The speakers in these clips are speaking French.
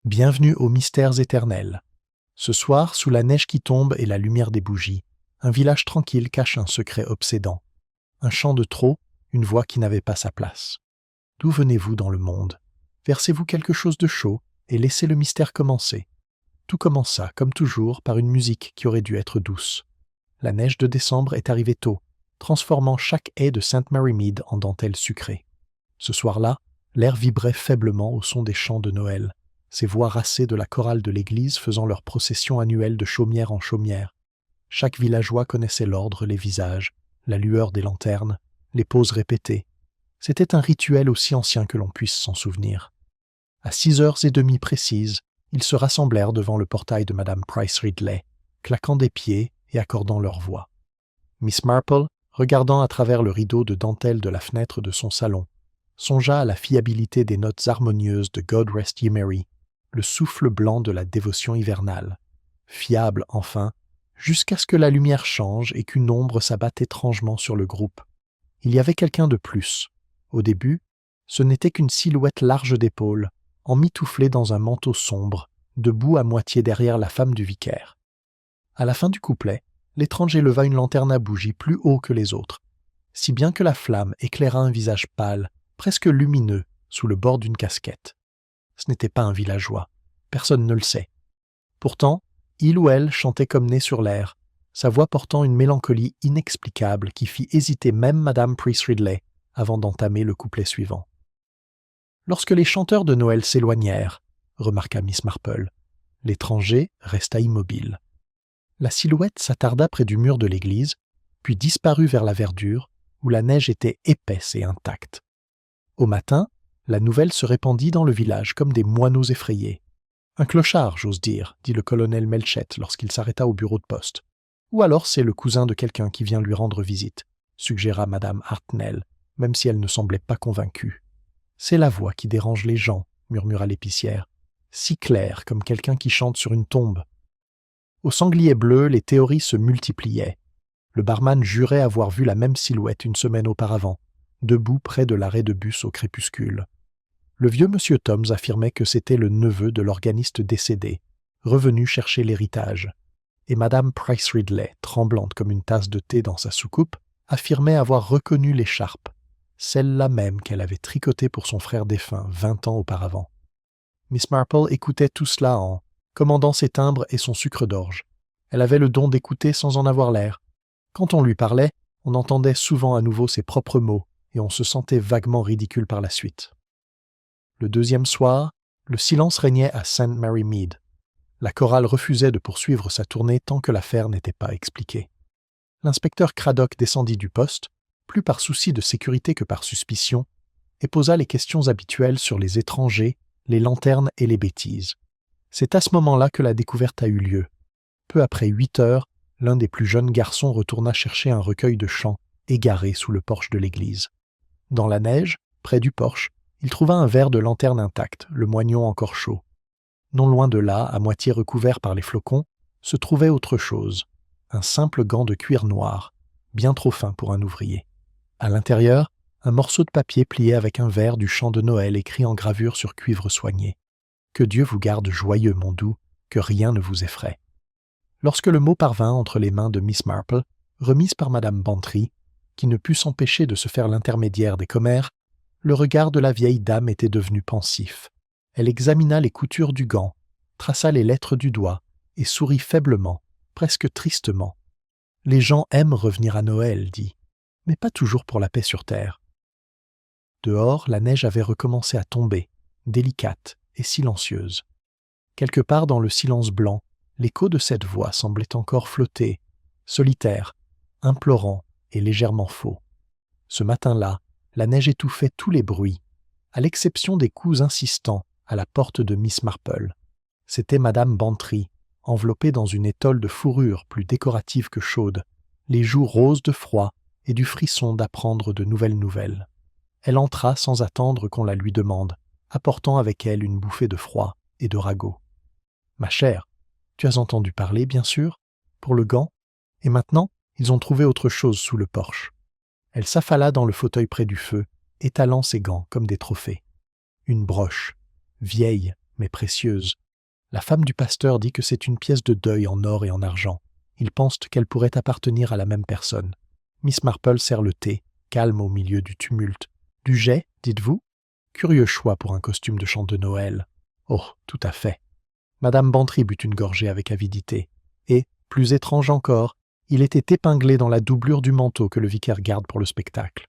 Bienvenue aux mystères éternels. Ce soir, sous la neige qui tombe et la lumière des bougies, un village tranquille cache un secret obsédant. Un chant de trop, une voix qui n'avait pas sa place. D'où venez-vous dans le monde? Versez-vous quelque chose de chaud et laissez le mystère commencer. Tout commença, comme toujours, par une musique qui aurait dû être douce. La neige de décembre est arrivée tôt, transformant chaque haie de St. Mary Mead en dentelle sucrée. Ce soir-là, l'air vibrait faiblement au son des chants de Noël, ces voix racées de la chorale de l'église faisant leur procession annuelle de chaumière en chaumière. Chaque villageois connaissait l'ordre, les visages, la lueur des lanternes, les pauses répétées. C'était un rituel aussi ancien que l'on puisse s'en souvenir. À 6h30 précises, ils se rassemblèrent devant le portail de Madame Price Ridley, claquant des pieds et accordant leur voix. Miss Marple, regardant à travers le rideau de dentelle de la fenêtre de son salon, songea à la fiabilité des notes harmonieuses de God Rest Ye Merry, le souffle blanc de la dévotion hivernale. Fiable, enfin, jusqu'à ce que la lumière change et qu'une ombre s'abatte étrangement sur le groupe. Il y avait quelqu'un de plus. Au début, ce n'était qu'une silhouette large d'épaules, emmitouflée dans un manteau sombre, debout à moitié derrière la femme du vicaire. À la fin du couplet, l'étranger leva une lanterne à bougie plus haut que les autres, si bien que la flamme éclaira un visage pâle, presque lumineux, sous le bord d'une casquette. Ce n'était pas un villageois, personne ne le sait. Pourtant, il ou elle chantait comme né sur l'air, sa voix portant une mélancolie inexplicable qui fit hésiter même Madame Price Ridley avant d'entamer le couplet suivant. Lorsque les chanteurs de Noël s'éloignèrent, remarqua Miss Marple, l'étranger resta immobile. La silhouette s'attarda près du mur de l'église, puis disparut vers la verdure, où la neige était épaisse et intacte. Au matin, la nouvelle se répandit dans le village comme des moineaux effrayés. « Un clochard, j'ose dire, » dit le colonel Melchett lorsqu'il s'arrêta au bureau de poste. « Ou alors c'est le cousin de quelqu'un qui vient lui rendre visite, » suggéra Madame Hartnell, même si elle ne semblait pas convaincue. « C'est la voix qui dérange les gens, » murmura l'épicière, « si claire comme quelqu'un qui chante sur une tombe. » Au sanglier bleu, les théories se multipliaient. Le barman jurait avoir vu la même silhouette une semaine auparavant, debout près de l'arrêt de bus au crépuscule. Le vieux monsieur Toms affirmait que c'était le neveu de l'organiste décédé, revenu chercher l'héritage, et Madame Price Ridley, tremblante comme une tasse de thé dans sa soucoupe, affirmait avoir reconnu l'écharpe, celle-là même qu'elle avait tricotée pour son frère défunt 20 ans auparavant. Miss Marple écoutait tout cela en commandant ses timbres et son sucre d'orge. Elle avait le don d'écouter sans en avoir l'air. Quand on lui parlait, on entendait souvent à nouveau ses propres mots, et on se sentait vaguement ridicule par la suite. Le deuxième soir, le silence régnait à St. Mary Mead. La chorale refusait de poursuivre sa tournée tant que l'affaire n'était pas expliquée. L'inspecteur Craddock descendit du poste, plus par souci de sécurité que par suspicion, et posa les questions habituelles sur les étrangers, les lanternes et les bêtises. C'est à ce moment-là que la découverte a eu lieu. Peu après 8 heures, l'un des plus jeunes garçons retourna chercher un recueil de chants égaré sous le porche de l'église. Dans la neige, près du porche, il trouva un verre de lanterne intact, le moignon encore chaud. Non loin de là, à moitié recouvert par les flocons, se trouvait autre chose, un simple gant de cuir noir, bien trop fin pour un ouvrier. À l'intérieur, un morceau de papier plié avec un vers du chant de Noël écrit en gravure sur cuivre soigné. « Que Dieu vous garde joyeux, mon doux, que rien ne vous effraie. » Lorsque le mot parvint entre les mains de Miss Marple, remise par Madame Bantry, qui ne put s'empêcher de se faire l'intermédiaire des commères, le regard de la vieille dame était devenu pensif. Elle examina les coutures du gant, traça les lettres du doigt et sourit faiblement, presque tristement. « Les gens aiment revenir à Noël, » dit, « mais pas toujours pour la paix sur terre. » Dehors, la neige avait recommencé à tomber, délicate et silencieuse. Quelque part dans le silence blanc, l'écho de cette voix semblait encore flotter, solitaire, implorant et légèrement faux. Ce matin-là, la neige étouffait tous les bruits, à l'exception des coups insistants à la porte de Miss Marple. C'était Madame Bantry, enveloppée dans une étole de fourrure plus décorative que chaude, les joues roses de froid et du frisson d'apprendre de nouvelles nouvelles. Elle entra sans attendre qu'on la lui demande, apportant avec elle une bouffée de froid et de ragoût. « Ma chère, tu as entendu parler, bien sûr, pour le gant, et maintenant, ils ont trouvé autre chose sous le porche. » Elle s'affala dans le fauteuil près du feu, étalant ses gants comme des trophées. Une broche, vieille, mais précieuse. La femme du pasteur dit que c'est une pièce de deuil en or et en argent. Ils pensent qu'elle pourrait appartenir à la même personne. Miss Marple sert le thé, calme au milieu du tumulte. Du jet, dites-vous? Curieux choix pour un costume de chant de Noël. Oh, tout à fait. Madame Bantry but une gorgée avec avidité. Et, plus étrange encore, il était épinglé dans la doublure du manteau que le vicaire garde pour le spectacle.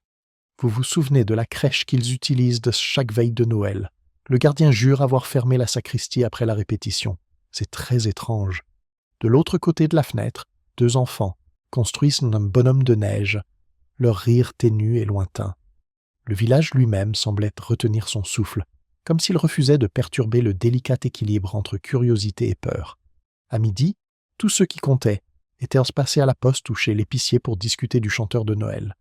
Vous vous souvenez de la crèche qu'ils utilisent de chaque veille de Noël. Le gardien jure avoir fermé la sacristie après la répétition. C'est très étrange. De l'autre côté de la fenêtre, 2 enfants construisent un bonhomme de neige. Leur rire ténu et lointain. Le village lui-même semblait retenir son souffle, comme s'il refusait de perturber le délicat équilibre entre curiosité et peur. À midi, tous ceux qui comptaient étaient passés à la poste ou chez l'épicier pour discuter du chanteur de Noël.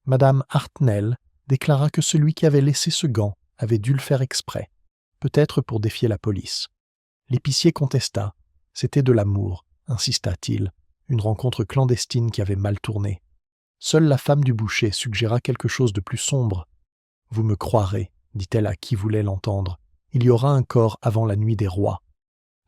Madame Hartnell déclara que celui qui avait laissé ce gant avait dû le faire exprès, peut-être pour défier la police. L'épicier contesta. C'était de l'amour, insista-t-il, une rencontre clandestine qui avait mal tourné. Seule la femme du boucher suggéra quelque chose de plus sombre. « Vous me croirez, dit-elle à qui voulait l'entendre. Il y aura un corps avant la nuit des rois. »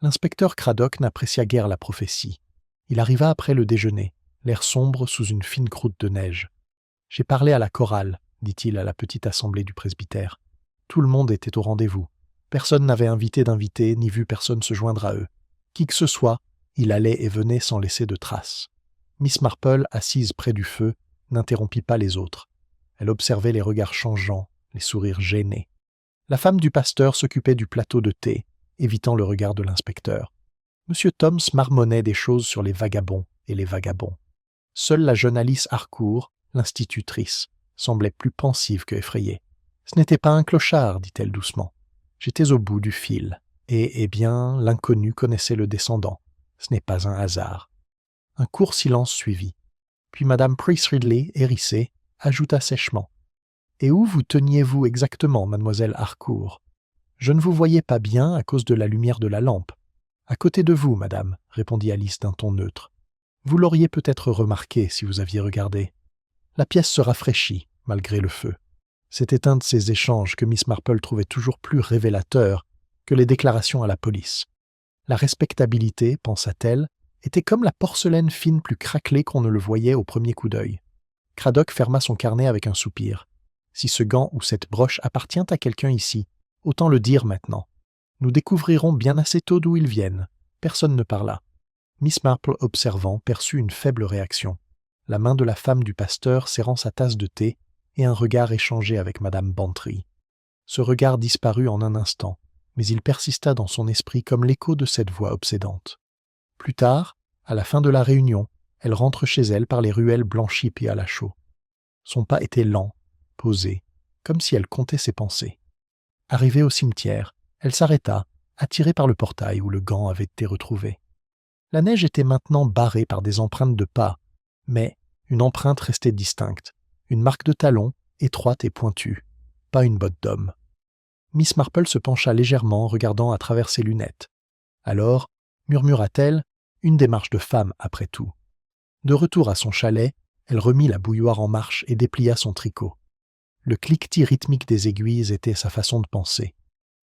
L'inspecteur Craddock n'apprécia guère la prophétie. Il arriva après le déjeuner, l'air sombre sous une fine croûte de neige. « J'ai parlé à la chorale, dit-il à la petite assemblée du presbytère. Tout le monde était au rendez-vous. Personne n'avait invité d'invités, ni vu personne se joindre à eux. Qui que ce soit, il allait et venait sans laisser de traces. Miss Marple, assise près du feu, n'interrompit pas les autres. Elle observait les regards changeants, les sourires gênés. La femme du pasteur s'occupait du plateau de thé, évitant le regard de l'inspecteur. M. Thoms marmonnait des choses sur les vagabonds et les vagabonds. Seule la jeune Alice Harcourt, l'institutrice, semblait plus pensive que effrayée. « Ce n'était pas un clochard, dit-elle doucement. J'étais au bout du fil, et, eh bien, l'inconnu connaissait le descendant. Ce n'est pas un hasard. » Un court silence suivit. Puis Madame Price Ridley, hérissée, ajouta sèchement. « Et où vous teniez-vous exactement, mademoiselle Harcourt? Je ne vous voyais pas bien à cause de la lumière de la lampe. »« À côté de vous, madame, » répondit Alice d'un ton neutre. « Vous l'auriez peut-être remarqué si vous aviez regardé. » La pièce se rafraîchit, malgré le feu. C'était un de ces échanges que Miss Marple trouvait toujours plus révélateurs que les déclarations à la police. La respectabilité, pensa-t-elle, était comme la porcelaine fine plus craquelée qu'on ne le voyait au premier coup d'œil. Craddock ferma son carnet avec un soupir. Si ce gant ou cette broche appartient à quelqu'un ici, autant le dire maintenant. Nous découvrirons bien assez tôt d'où ils viennent. Personne ne parla. Miss Marple, observant, perçut une faible réaction. La main de la femme du pasteur serrant sa tasse de thé et un regard échangé avec Madame Bantry. Ce regard disparut en un instant, mais il persista dans son esprit comme l'écho de cette voix obsédante. Plus tard, à la fin de la réunion, elle rentre chez elle par les ruelles blanchies et à la chaux. Son pas était lent, posé, comme si elle comptait ses pensées. Arrivée au cimetière, elle s'arrêta, attirée par le portail où le gant avait été retrouvé. La neige était maintenant barrée par des empreintes de pas, mais une empreinte restait distincte, une marque de talon, étroite et pointue, pas une botte d'homme. Miss Marple se pencha légèrement, regardant à travers ses lunettes. Alors, murmura-t-elle, une démarche de femme après tout. De retour à son chalet, elle remit la bouilloire en marche et déplia son tricot. Le cliquetis rythmique des aiguilles était sa façon de penser.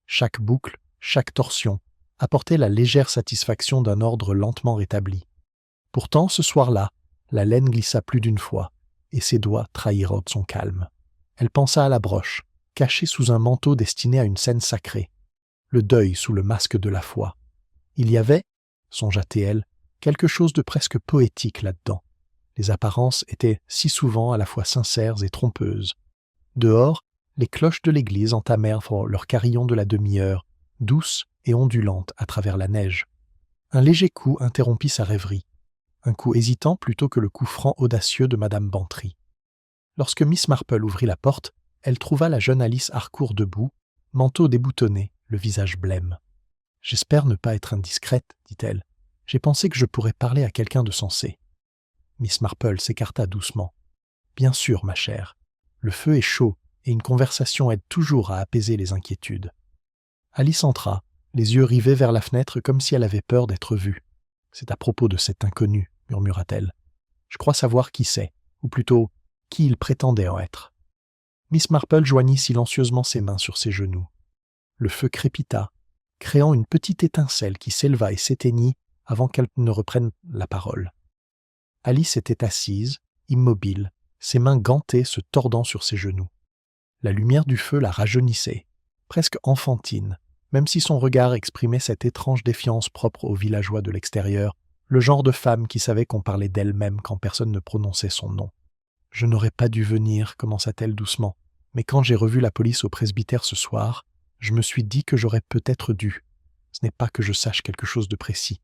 Chaque boucle, chaque torsion, apportait la légère satisfaction d'un ordre lentement rétabli. Pourtant, ce soir-là, la laine glissa plus d'une fois, et ses doigts trahirent son calme. Elle pensa à la broche, cachée sous un manteau destiné à une scène sacrée. Le deuil sous le masque de la foi. Il y avait, songea-t-elle, quelque chose de presque poétique là-dedans. Les apparences étaient si souvent à la fois sincères et trompeuses. Dehors, les cloches de l'église entamèrent leur carillon de la demi-heure, douce et ondulante à travers la neige. Un léger coup interrompit sa rêverie. Un coup hésitant plutôt que le coup franc audacieux de Madame Bantry. Lorsque Miss Marple ouvrit la porte, elle trouva la jeune Alice Harcourt debout, manteau déboutonné, le visage blême. « J'espère ne pas être indiscrète, dit-elle. J'ai pensé que je pourrais parler à quelqu'un de sensé. » Miss Marple s'écarta doucement. « Bien sûr, ma chère. Le feu est chaud et une conversation aide toujours à apaiser les inquiétudes. » Alice entra, les yeux rivés vers la fenêtre comme si elle avait peur d'être vue. « C'est à propos de cet inconnu, » murmura-t-elle. « Je crois savoir qui c'est, ou plutôt, qui il prétendait en être. » Miss Marple joignit silencieusement ses mains sur ses genoux. Le feu crépita, créant une petite étincelle qui s'éleva et s'éteignit avant qu'elle ne reprenne la parole. Alice était assise, immobile, ses mains gantées se tordant sur ses genoux. La lumière du feu la rajeunissait, presque enfantine, même si son regard exprimait cette étrange défiance propre aux villageois de l'extérieur, le genre de femme qui savait qu'on parlait d'elle-même quand personne ne prononçait son nom. « Je n'aurais pas dû venir, commença-t-elle doucement, mais quand j'ai revu la police au presbytère ce soir, je me suis dit que j'aurais peut-être dû. Ce n'est pas que je sache quelque chose de précis,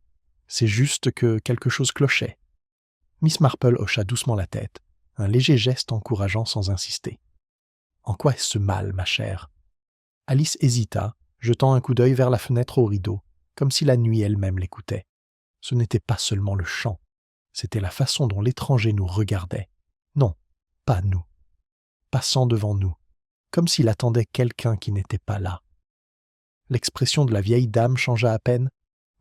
c'est juste que quelque chose clochait. » Miss Marple hocha doucement la tête, un léger geste encourageant sans insister. « En quoi est-ce mal, ma chère ?» Alice hésita, jetant un coup d'œil vers la fenêtre au rideau, comme si la nuit elle-même l'écoutait. Ce n'était pas seulement le chant, c'était la façon dont l'étranger nous regardait. Non, pas nous. Passant devant nous, comme s'il attendait quelqu'un qui n'était pas là. L'expression de la vieille dame changea à peine,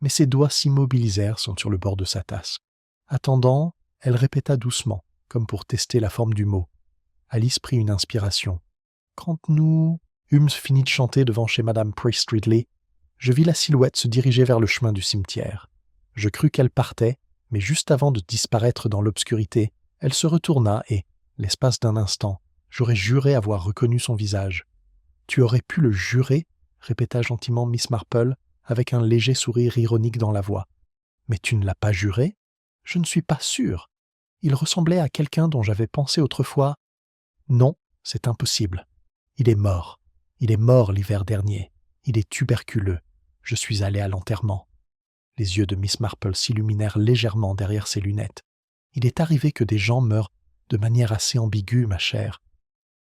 mais ses doigts s'immobilisèrent sur le bord de sa tasse. Attendant, elle répéta doucement, comme pour tester la forme du mot. Alice prit une inspiration. « Quand nous eûmes fini de chanter devant chez Madame Priest Ridley, je vis la silhouette se diriger vers le chemin du cimetière. Je crus qu'elle partait, mais juste avant de disparaître dans l'obscurité, elle se retourna et, l'espace d'un instant, j'aurais juré avoir reconnu son visage. »« Tu aurais pu le jurer ?» répéta gentiment Miss Marple, avec un léger sourire ironique dans la voix. « Mais tu ne l'as pas juré ? Je ne suis pas sûre. Il ressemblait à quelqu'un dont j'avais pensé autrefois. Non, c'est impossible. Il est mort. Il est mort l'hiver dernier. Il est tuberculeux. Je suis allé à l'enterrement. » Les yeux de Miss Marple s'illuminèrent légèrement derrière ses lunettes. « Il est arrivé que des gens meurent de manière assez ambiguë, ma chère.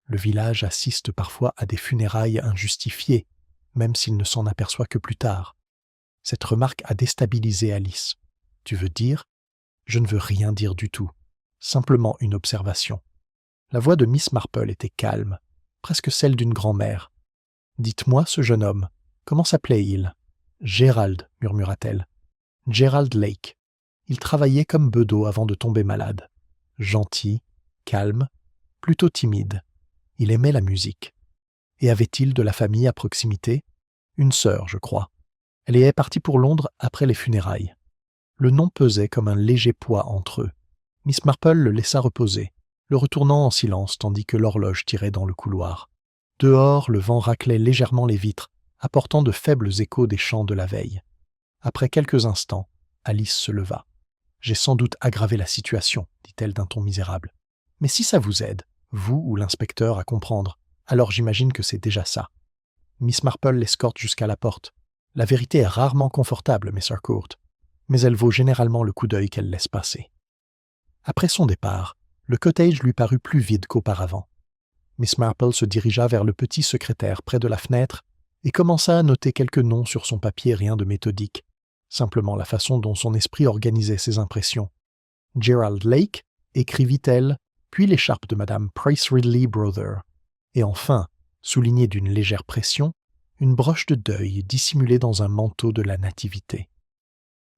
Le village assiste parfois à des funérailles injustifiées, même s'il ne s'en aperçoit que plus tard. » Cette remarque a déstabilisé Alice. « Tu veux dire ?» ?»« Je ne veux rien dire du tout. Simplement une observation. » La voix de Miss Marple était calme, presque celle d'une grand-mère. « Dites-moi, ce jeune homme, comment s'appelait-il ?»« Gérald, murmura-t-elle. « Gerald Lake. Il travaillait comme bedeau avant de tomber malade. Gentil, calme, plutôt timide. Il aimait la musique. Et avait-il de la famille à proximité ? Une sœur, je crois. Elle est partie pour Londres après les funérailles. » Le nom pesait comme un léger poids entre eux. Miss Marple le laissa reposer, le retournant en silence tandis que l'horloge tirait dans le couloir. Dehors, le vent raclait légèrement les vitres, apportant de faibles échos des chants de la veille. Après quelques instants, Alice se leva. « J'ai sans doute aggravé la situation, » dit-elle d'un ton misérable. « Mais si ça vous aide, vous ou l'inspecteur, à comprendre, alors j'imagine que c'est déjà ça. » Miss Marple l'escorte jusqu'à la porte. La vérité est rarement confortable, Miss Harcourt, mais elle vaut généralement le coup d'œil qu'elle laisse passer. Après son départ, le cottage lui parut plus vide qu'auparavant. Miss Marple se dirigea vers le petit secrétaire près de la fenêtre et commença à noter quelques noms sur son papier, rien de méthodique, simplement la façon dont son esprit organisait ses impressions. « Gerald Lake » écrivit-elle, puis l'écharpe de Madame Price Ridley Brother. Et enfin, soulignée d'une légère pression, une broche de deuil dissimulée dans un manteau de la nativité.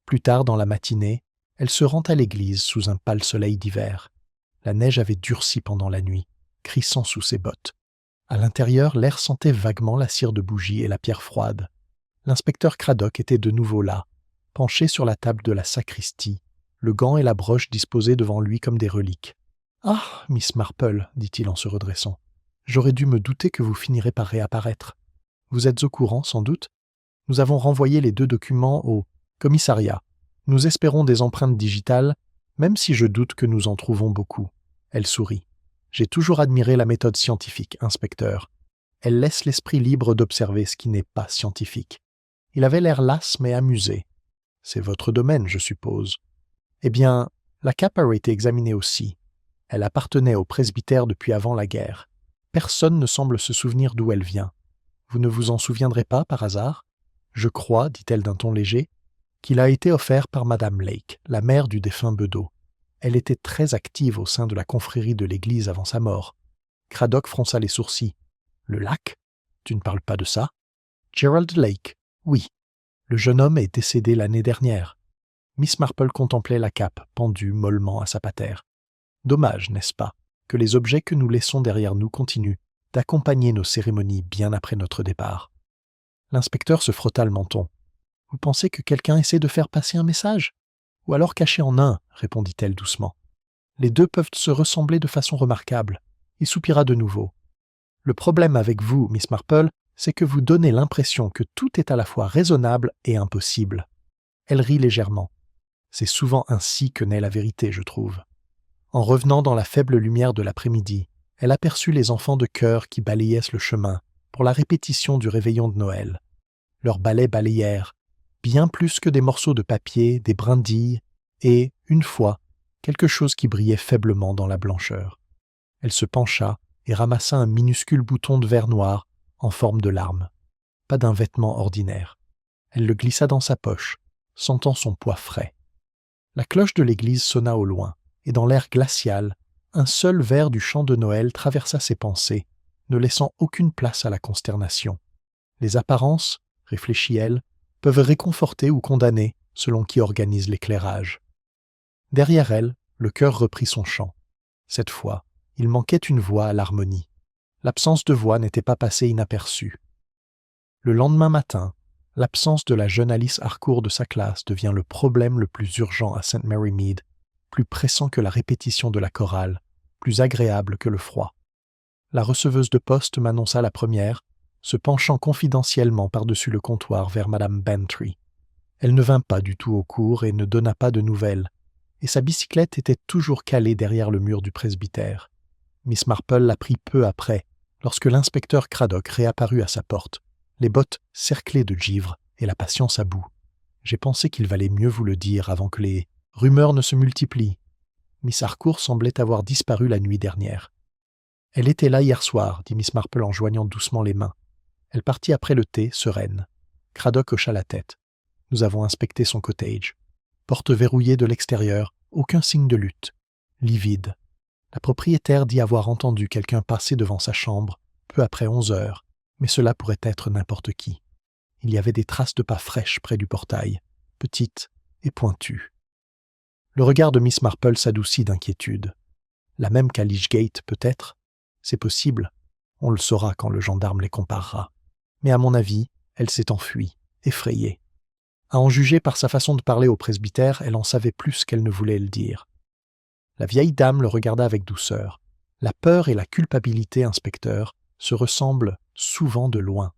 Plus tard dans la matinée, elle se rend à l'église sous un pâle soleil d'hiver. La neige avait durci pendant la nuit, crissant sous ses bottes. À l'intérieur, l'air sentait vaguement la cire de bougie et la pierre froide. L'inspecteur Craddock était de nouveau là, penché sur la table de la sacristie, le gant et la broche disposés devant lui comme des reliques. « Ah, Miss Marple, dit-il en se redressant, j'aurais dû me douter que vous finirez par réapparaître. Vous êtes au courant, sans doute ? Nous avons renvoyé les 2 documents au commissariat. Nous espérons des empreintes digitales, même si je doute que nous en trouvons beaucoup. » Elle sourit. « J'ai toujours admiré la méthode scientifique, inspecteur. Elle laisse l'esprit libre d'observer ce qui n'est pas scientifique. » Il avait l'air las mais amusé. « C'est votre domaine, je suppose. » « Eh bien, la cape a été examinée aussi. Elle appartenait au presbytère depuis avant la guerre. Personne ne semble se souvenir d'où elle vient. Vous ne vous en souviendrez pas, par hasard ? Je crois, dit-elle d'un ton léger, qu'il a été offert par Madame Lake, la mère du défunt bedeau. Elle était très active au sein de la confrérie de l'église avant sa mort. » Craddock fronça les sourcils. « Le lac ? Tu ne parles pas de ça ? » ?»« Gerald Lake, oui. Le jeune homme est décédé l'année dernière. » Miss Marple contemplait la cape pendue mollement à sa patère. « Dommage, n'est-ce pas, que les objets que nous laissons derrière nous continuent d'accompagner nos cérémonies bien après notre départ. » L'inspecteur se frotta le menton. « Vous pensez que quelqu'un essaie de faire passer un message ? Ou alors caché en un, répondit-elle doucement. Les deux peuvent se ressembler de façon remarquable. Il soupira de nouveau. Le problème avec vous, Miss Marple, c'est que vous donnez l'impression que tout est à la fois raisonnable et impossible. Elle rit légèrement. C'est souvent ainsi que naît la vérité, je trouve. En revenant dans la faible lumière de l'après-midi, elle aperçut les enfants de chœur qui balayaient le chemin pour la répétition du réveillon de Noël. Leurs balais balayèrent, bien plus que des morceaux de papier, des brindilles, et, une fois, quelque chose qui brillait faiblement dans la blancheur. Elle se pencha et ramassa un minuscule bouton de verre noir en forme de larme. Pas d'un vêtement ordinaire. Elle le glissa dans sa poche, sentant son poids frais. La cloche de l'église sonna au loin, et dans l'air glacial, un seul vers du chant de Noël traversa ses pensées, ne laissant aucune place à la consternation. Les apparences, réfléchit-elle, peuvent réconforter ou condamner selon qui organise l'éclairage. Derrière elle, le chœur reprit son chant. Cette fois, il manquait une voix à l'harmonie. L'absence de voix n'était pas passée inaperçue. Le lendemain matin, l'absence de la jeune Alice Harcourt de sa classe devient le problème le plus urgent à St. Mary Mead, plus pressant que la répétition de la chorale, plus agréable que le froid. La receveuse de poste m'annonça la première, se penchant confidentiellement par-dessus le comptoir vers Madame Bantry. Elle ne vint pas du tout au cours et ne donna pas de nouvelles, et sa bicyclette était toujours calée derrière le mur du presbytère. Miss Marple l'apprit peu après, lorsque l'inspecteur Craddock réapparut à sa porte, les bottes cerclées de givre et la patience à bout. J'ai pensé qu'il valait mieux vous le dire avant que les rumeurs ne se multiplient. Miss Harcourt semblait avoir disparu la nuit dernière. Elle était là hier soir, dit Miss Marple en joignant doucement les mains. Elle partit après le thé, sereine. Craddock hocha la tête. Nous avons inspecté son cottage. Porte verrouillée de l'extérieur, aucun signe de lutte. Lit vide. La propriétaire dit avoir entendu quelqu'un passer devant sa chambre, peu après 11 heures, mais cela pourrait être n'importe qui. Il y avait des traces de pas fraîches près du portail, petites et pointues. Le regard de Miss Marple s'adoucit d'inquiétude. La même qu'à Lychgate, peut-être. C'est possible. On le saura quand le gendarme les comparera. Mais à mon avis, elle s'est enfuie, effrayée. À en juger par sa façon de parler au presbytère, elle en savait plus qu'elle ne voulait le dire. La vieille dame le regarda avec douceur. La peur et la culpabilité, inspecteur, se ressemblent souvent de loin.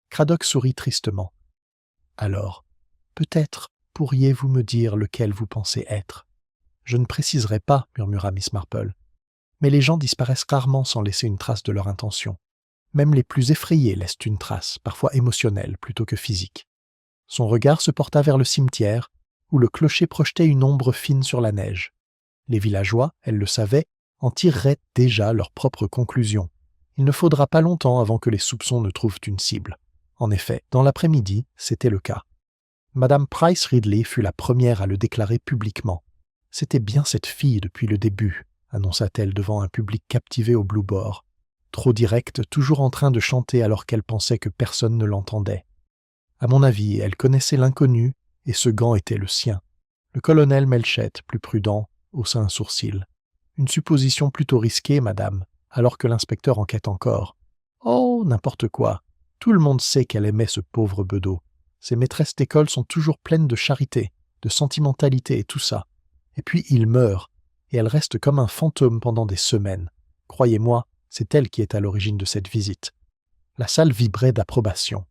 Craddock sourit tristement. « Alors, peut-être pourriez-vous me dire lequel vous pensez être ?»« Je ne préciserai pas, » murmura Miss Marple. « Mais les gens disparaissent rarement sans laisser une trace de leur intention. Même les plus effrayés laissent une trace, parfois émotionnelle plutôt que physique. » Son regard se porta vers le cimetière, où le clocher projetait une ombre fine sur la neige. Les villageois, elle le savait, en tireraient déjà leurs propres conclusions. Il ne faudra pas longtemps avant que les soupçons ne trouvent une cible. En effet, dans l'après-midi, c'était le cas. Madame Price Ridley fut la première à le déclarer publiquement. « C'était bien cette fille depuis le début », annonça-t-elle devant un public captivé au Blue Boar. Trop directe, toujours en train de chanter alors qu'elle pensait que personne ne l'entendait. À mon avis, elle connaissait l'inconnu, et ce gant était le sien. Le colonel Melchett, plus prudent, haussa un sourcil. « Une supposition plutôt risquée, madame, alors que l'inspecteur enquête encore. »« Oh, n'importe quoi. Tout le monde sait qu'elle aimait ce pauvre bedeau. Ses maîtresses d'école sont toujours pleines de charité, de sentimentalité et tout ça. Et puis il meurt, et elle reste comme un fantôme pendant des semaines. Croyez-moi, c'est elle qui est à l'origine de cette visite. » La salle vibrait d'approbation.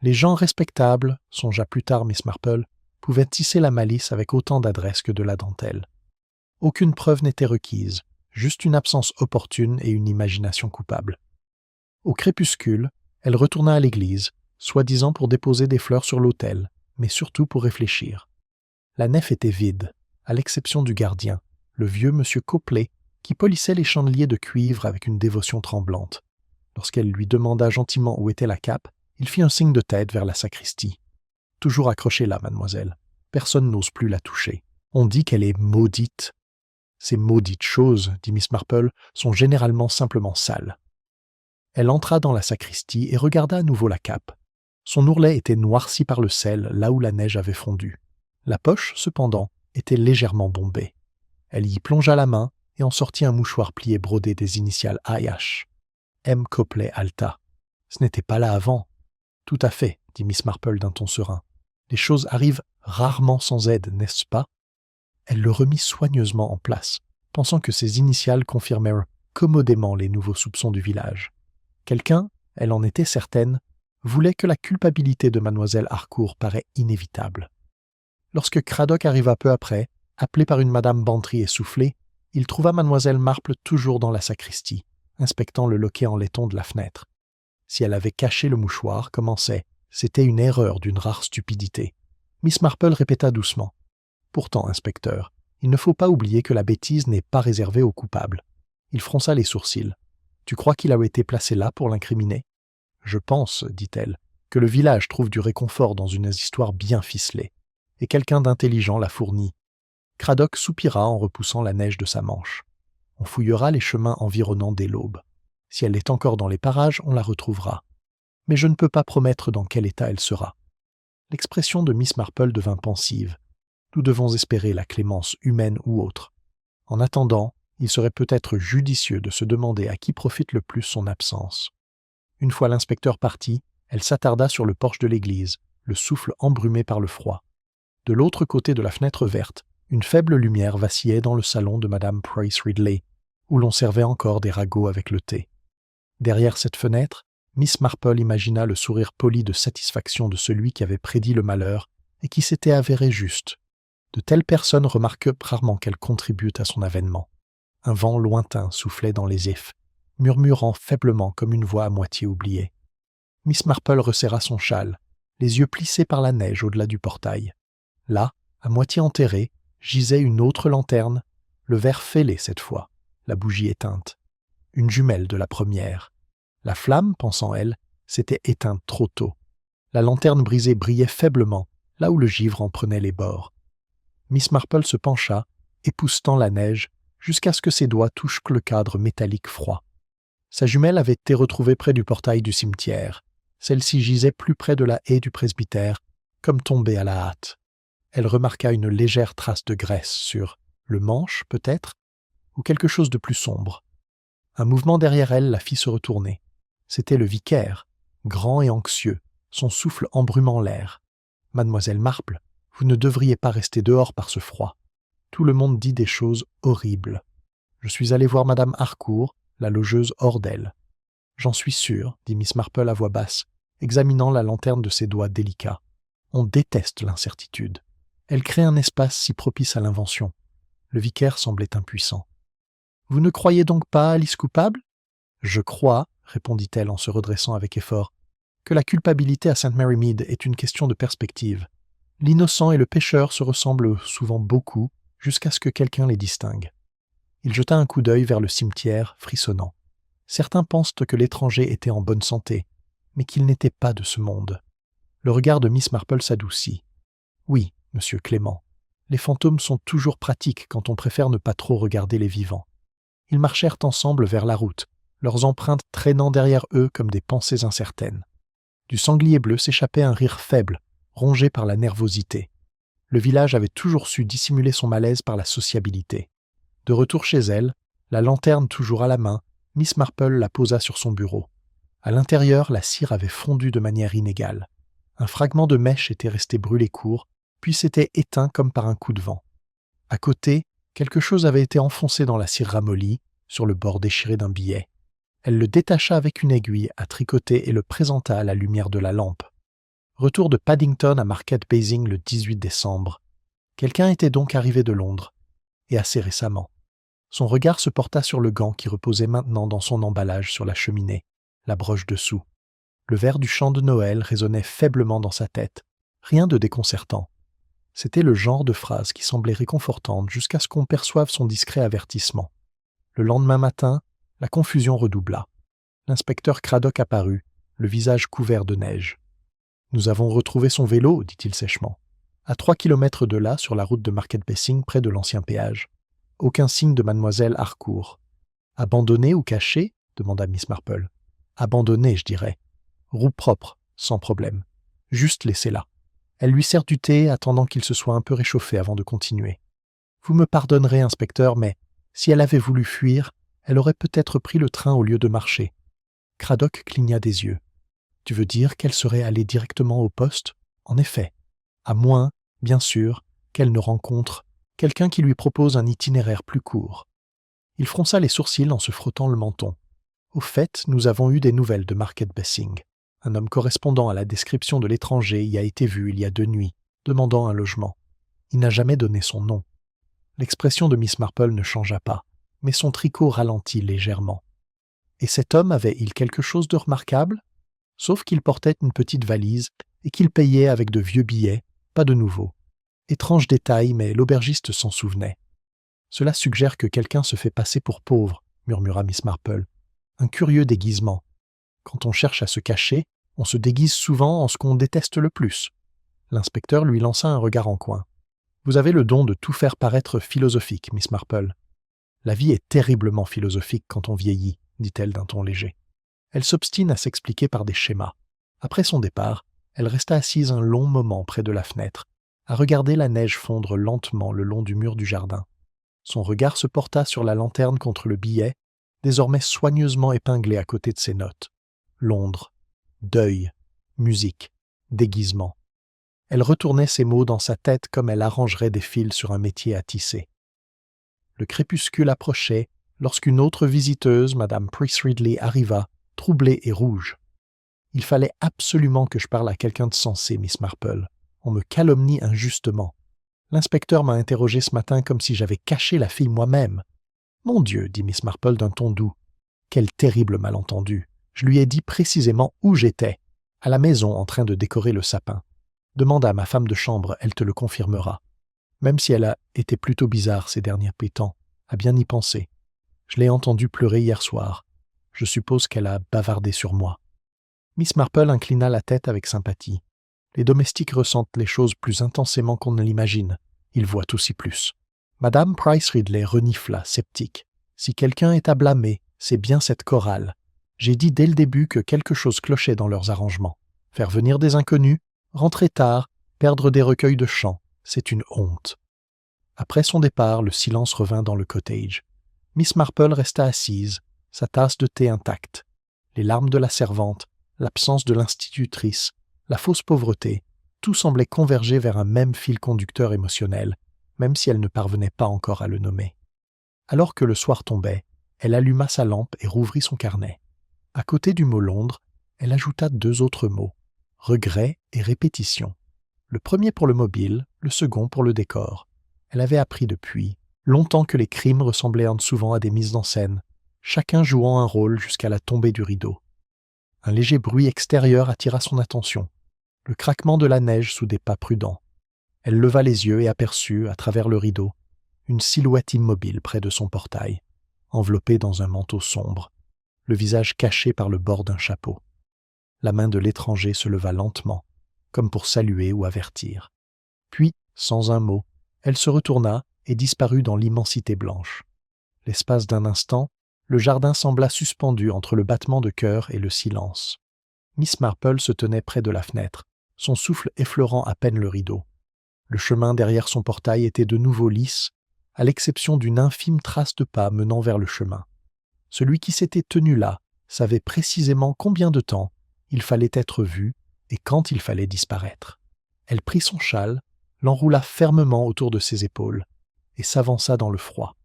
Les gens respectables, songea plus tard Miss Marple, pouvaient tisser la malice avec autant d'adresse que de la dentelle. Aucune preuve n'était requise, juste une absence opportune et une imagination coupable. Au crépuscule, elle retourna à l'église, soi-disant pour déposer des fleurs sur l'autel, mais surtout pour réfléchir. La nef était vide, à l'exception du gardien, le vieux monsieur Copley, qui polissait les chandeliers de cuivre avec une dévotion tremblante. Lorsqu'elle lui demanda gentiment où était la cape, il fit un signe de tête vers la sacristie. « Toujours accrochée là, mademoiselle. Personne n'ose plus la toucher. On dit qu'elle est maudite. » « Ces maudites choses, dit Miss Marple, sont généralement simplement sales. » Elle entra dans la sacristie et regarda à nouveau la cape. Son ourlet était noirci par le sel là où la neige avait fondu. La poche, cependant, était légèrement bombée. Elle y plongea la main et en sortit un mouchoir plié brodé des initiales AH. M. Copley Alta. Ce n'était pas là avant. Tout à fait, dit Miss Marple d'un ton serein. Les choses arrivent rarement sans aide, n'est-ce pas? Elle le remit soigneusement en place, pensant que ses initiales confirmèrent commodément les nouveaux soupçons du village. Quelqu'un, elle en était certaine, voulait que la culpabilité de mademoiselle Harcourt paraît inévitable. Lorsque Cradock arriva peu après, appelé par une madame Bantry essoufflée, il trouva mademoiselle Marple toujours dans la sacristie, inspectant le loquet en laiton de la fenêtre. Si elle avait caché le mouchoir, comme on sait, c'était une erreur d'une rare stupidité. Miss Marple répéta doucement. « Pourtant, inspecteur, il ne faut pas oublier que la bêtise n'est pas réservée aux coupables. » Il fronça les sourcils. « Tu crois qu'il a été placé là pour l'incriminer ?»« Je pense, dit-elle, que le village trouve du réconfort dans une histoire bien ficelée. Et quelqu'un d'intelligent l'a fournie. » Cradock soupira en repoussant la neige de sa manche. « On fouillera les chemins environnants dès l'aube. Si elle est encore dans les parages, on la retrouvera. Mais je ne peux pas promettre dans quel état elle sera. » L'expression de Miss Marple devint pensive. Nous devons espérer la clémence humaine ou autre. En attendant, il serait peut-être judicieux de se demander à qui profite le plus son absence. Une fois l'inspecteur parti, elle s'attarda sur le porche de l'église, le souffle embrumé par le froid. De l'autre côté de la fenêtre verte, une faible lumière vacillait dans le salon de Madame Price Ridley, où l'on servait encore des ragots avec le thé. Derrière cette fenêtre, Miss Marple imagina le sourire poli de satisfaction de celui qui avait prédit le malheur et qui s'était avéré juste. De telles personnes remarquent rarement qu'elles contribuent à son avènement. Un vent lointain soufflait dans les ifs, murmurant faiblement comme une voix à moitié oubliée. Miss Marple resserra son châle, les yeux plissés par la neige au-delà du portail. Là, à moitié enterrée, gisait une autre lanterne, le verre fêlé cette fois, la bougie éteinte. Une jumelle de la première. La flamme, pensant elle, s'était éteinte trop tôt. La lanterne brisée brillait faiblement, là où le givre en prenait les bords. Miss Marple se pencha, époussetant la neige, jusqu'à ce que ses doigts touchent le cadre métallique froid. Sa jumelle avait été retrouvée près du portail du cimetière. Celle-ci gisait plus près de la haie du presbytère, comme tombée à la hâte. Elle remarqua une légère trace de graisse sur le manche, peut-être, ou quelque chose de plus sombre. Un mouvement derrière elle la fit se retourner. C'était le vicaire, grand et anxieux, son souffle embrumant l'air. « Mademoiselle Marple, vous ne devriez pas rester dehors par ce froid. Tout le monde dit des choses horribles. Je suis allé voir Madame Harcourt, la logeuse hors d'elle. »« J'en suis sûre, dit Miss Marple à voix basse, examinant la lanterne de ses doigts délicats. On déteste l'incertitude. Elle crée un espace si propice à l'invention. » Le vicaire semblait impuissant. « Vous ne croyez donc pas Alice coupable ? » ?»« Je crois, répondit-elle en se redressant avec effort, que la culpabilité à St. Mary Mead est une question de perspective. L'innocent et le pécheur se ressemblent souvent beaucoup, jusqu'à ce que quelqu'un les distingue. Il jeta un coup d'œil vers le cimetière, frissonnant. Certains pensent que l'étranger était en bonne santé, mais qu'il n'était pas de ce monde. Le regard de Miss Marple s'adoucit. « Oui, monsieur Clément, les fantômes sont toujours pratiques quand on préfère ne pas trop regarder les vivants. » Ils marchèrent ensemble vers la route, leurs empreintes traînant derrière eux comme des pensées incertaines. Du sanglier bleu s'échappait un rire faible, rongé par la nervosité. Le village avait toujours su dissimuler son malaise par la sociabilité. De retour chez elle, la lanterne toujours à la main, Miss Marple la posa sur son bureau. À l'intérieur, la cire avait fondu de manière inégale. Un fragment de mèche était resté brûlé court, puis s'était éteint comme par un coup de vent. À côté, quelque chose avait été enfoncé dans la cire ramollie, sur le bord déchiré d'un billet. Elle le détacha avec une aiguille à tricoter et le présenta à la lumière de la lampe. Retour de Paddington à Market Basing le 18 décembre. Quelqu'un était donc arrivé de Londres, et assez récemment. Son regard se porta sur le gant qui reposait maintenant dans son emballage sur la cheminée, la broche dessous. Le vers du chant de Noël résonnait faiblement dans sa tête, rien de déconcertant. C'était le genre de phrase qui semblait réconfortante jusqu'à ce qu'on perçoive son discret avertissement. Le lendemain matin, la confusion redoubla. L'inspecteur Cradock apparut, le visage couvert de neige. « Nous avons retrouvé son vélo, dit-il sèchement. À 3 kilomètres de là, sur la route de Market Basing, près de l'ancien péage. Aucun signe de mademoiselle Harcourt. Abandonné ou caché ? Demanda Miss Marple. Abandonné, je dirais. Roue propre, sans problème. Juste laissé là. Elle lui sert du thé, attendant qu'il se soit un peu réchauffé avant de continuer. Vous me pardonnerez, inspecteur, mais si elle avait voulu fuir, elle aurait peut-être pris le train au lieu de marcher. Cradock cligna des yeux. Tu veux dire qu'elle serait allée directement au poste? En effet, à moins, bien sûr, qu'elle ne rencontre quelqu'un qui lui propose un itinéraire plus court. Il fronça les sourcils en se frottant le menton. Au fait, nous avons eu des nouvelles de Market Bessing. Un homme correspondant à la description de l'étranger y a été vu il y a 2 nuits, demandant un logement. Il n'a jamais donné son nom. L'expression de Miss Marple ne changea pas, mais son tricot ralentit légèrement. Et cet homme avait-il quelque chose de remarquable? Sauf qu'il portait une petite valise et qu'il payait avec de vieux billets, pas de nouveaux. Étrange détail, mais l'aubergiste s'en souvenait. Cela suggère que quelqu'un se fait passer pour pauvre, murmura Miss Marple. Un curieux déguisement. Quand on cherche à se cacher, on se déguise souvent en ce qu'on déteste le plus. L'inspecteur lui lança un regard en coin. Vous avez le don de tout faire paraître philosophique, Miss Marple. La vie est terriblement philosophique quand on vieillit, dit-elle d'un ton léger. Elle s'obstine à s'expliquer par des schémas. Après son départ, elle resta assise un long moment près de la fenêtre, à regarder la neige fondre lentement le long du mur du jardin. Son regard se porta sur la lanterne contre le billet, désormais soigneusement épinglé à côté de ses notes. Londres, deuil, musique, déguisement. Elle retournait ces mots dans sa tête comme elle arrangerait des fils sur un métier à tisser. Le crépuscule approchait lorsqu'une autre visiteuse, Madame Price Ridley, arriva, troublée et rouge. « Il fallait absolument que je parle à quelqu'un de sensé, Miss Marple. On me calomnie injustement. L'inspecteur m'a interrogé ce matin comme si j'avais caché la fille moi-même. »« Mon Dieu, dit Miss Marple d'un ton doux. Quel terrible malentendu. Je lui ai dit précisément où j'étais, à la maison en train de décorer le sapin. Demande à ma femme de chambre, elle te le confirmera. Même si elle a été plutôt bizarre ces derniers temps, à bien y penser. Je l'ai entendue pleurer hier soir. Je suppose qu'elle a bavardé sur moi. » Miss Marple inclina la tête avec sympathie. Les domestiques ressentent les choses plus intensément qu'on ne l'imagine. Ils voient aussi plus. Madame Price Ridley renifla, sceptique. Si quelqu'un est à blâmer, c'est bien cette chorale. J'ai dit dès le début que quelque chose clochait dans leurs arrangements. Faire venir des inconnus, rentrer tard, perdre des recueils de chants, c'est une honte. Après son départ, le silence revint dans le cottage. Miss Marple resta assise, sa tasse de thé intacte. Les larmes de la servante, l'absence de l'institutrice, la fausse pauvreté, tout semblait converger vers un même fil conducteur émotionnel, même si elle ne parvenait pas encore à le nommer. Alors que le soir tombait, elle alluma sa lampe et rouvrit son carnet. À côté du mot Londres, elle ajouta 2 autres mots, regret et répétition. Le premier pour le mobile, le second pour le décor. Elle avait appris depuis longtemps que les crimes ressemblaient souvent à des mises en scène, chacun jouant un rôle jusqu'à la tombée du rideau. Un léger bruit extérieur attira son attention, le craquement de la neige sous des pas prudents. Elle leva les yeux et aperçut, à travers le rideau, une silhouette immobile près de son portail, enveloppée dans un manteau sombre, le visage caché par le bord d'un chapeau. La main de l'étranger se leva lentement, comme pour saluer ou avertir. Puis, sans un mot, elle se retourna et disparut dans l'immensité blanche. L'espace d'un instant, le jardin sembla suspendu entre le battement de cœur et le silence. Miss Marple se tenait près de la fenêtre, son souffle effleurant à peine le rideau. Le chemin derrière son portail était de nouveau lisse, à l'exception d'une infime trace de pas menant vers le chemin. Celui qui s'était tenu là savait précisément combien de temps il fallait être vu et quand il fallait disparaître. Elle prit son châle, l'enroula fermement autour de ses épaules et s'avança dans le froid.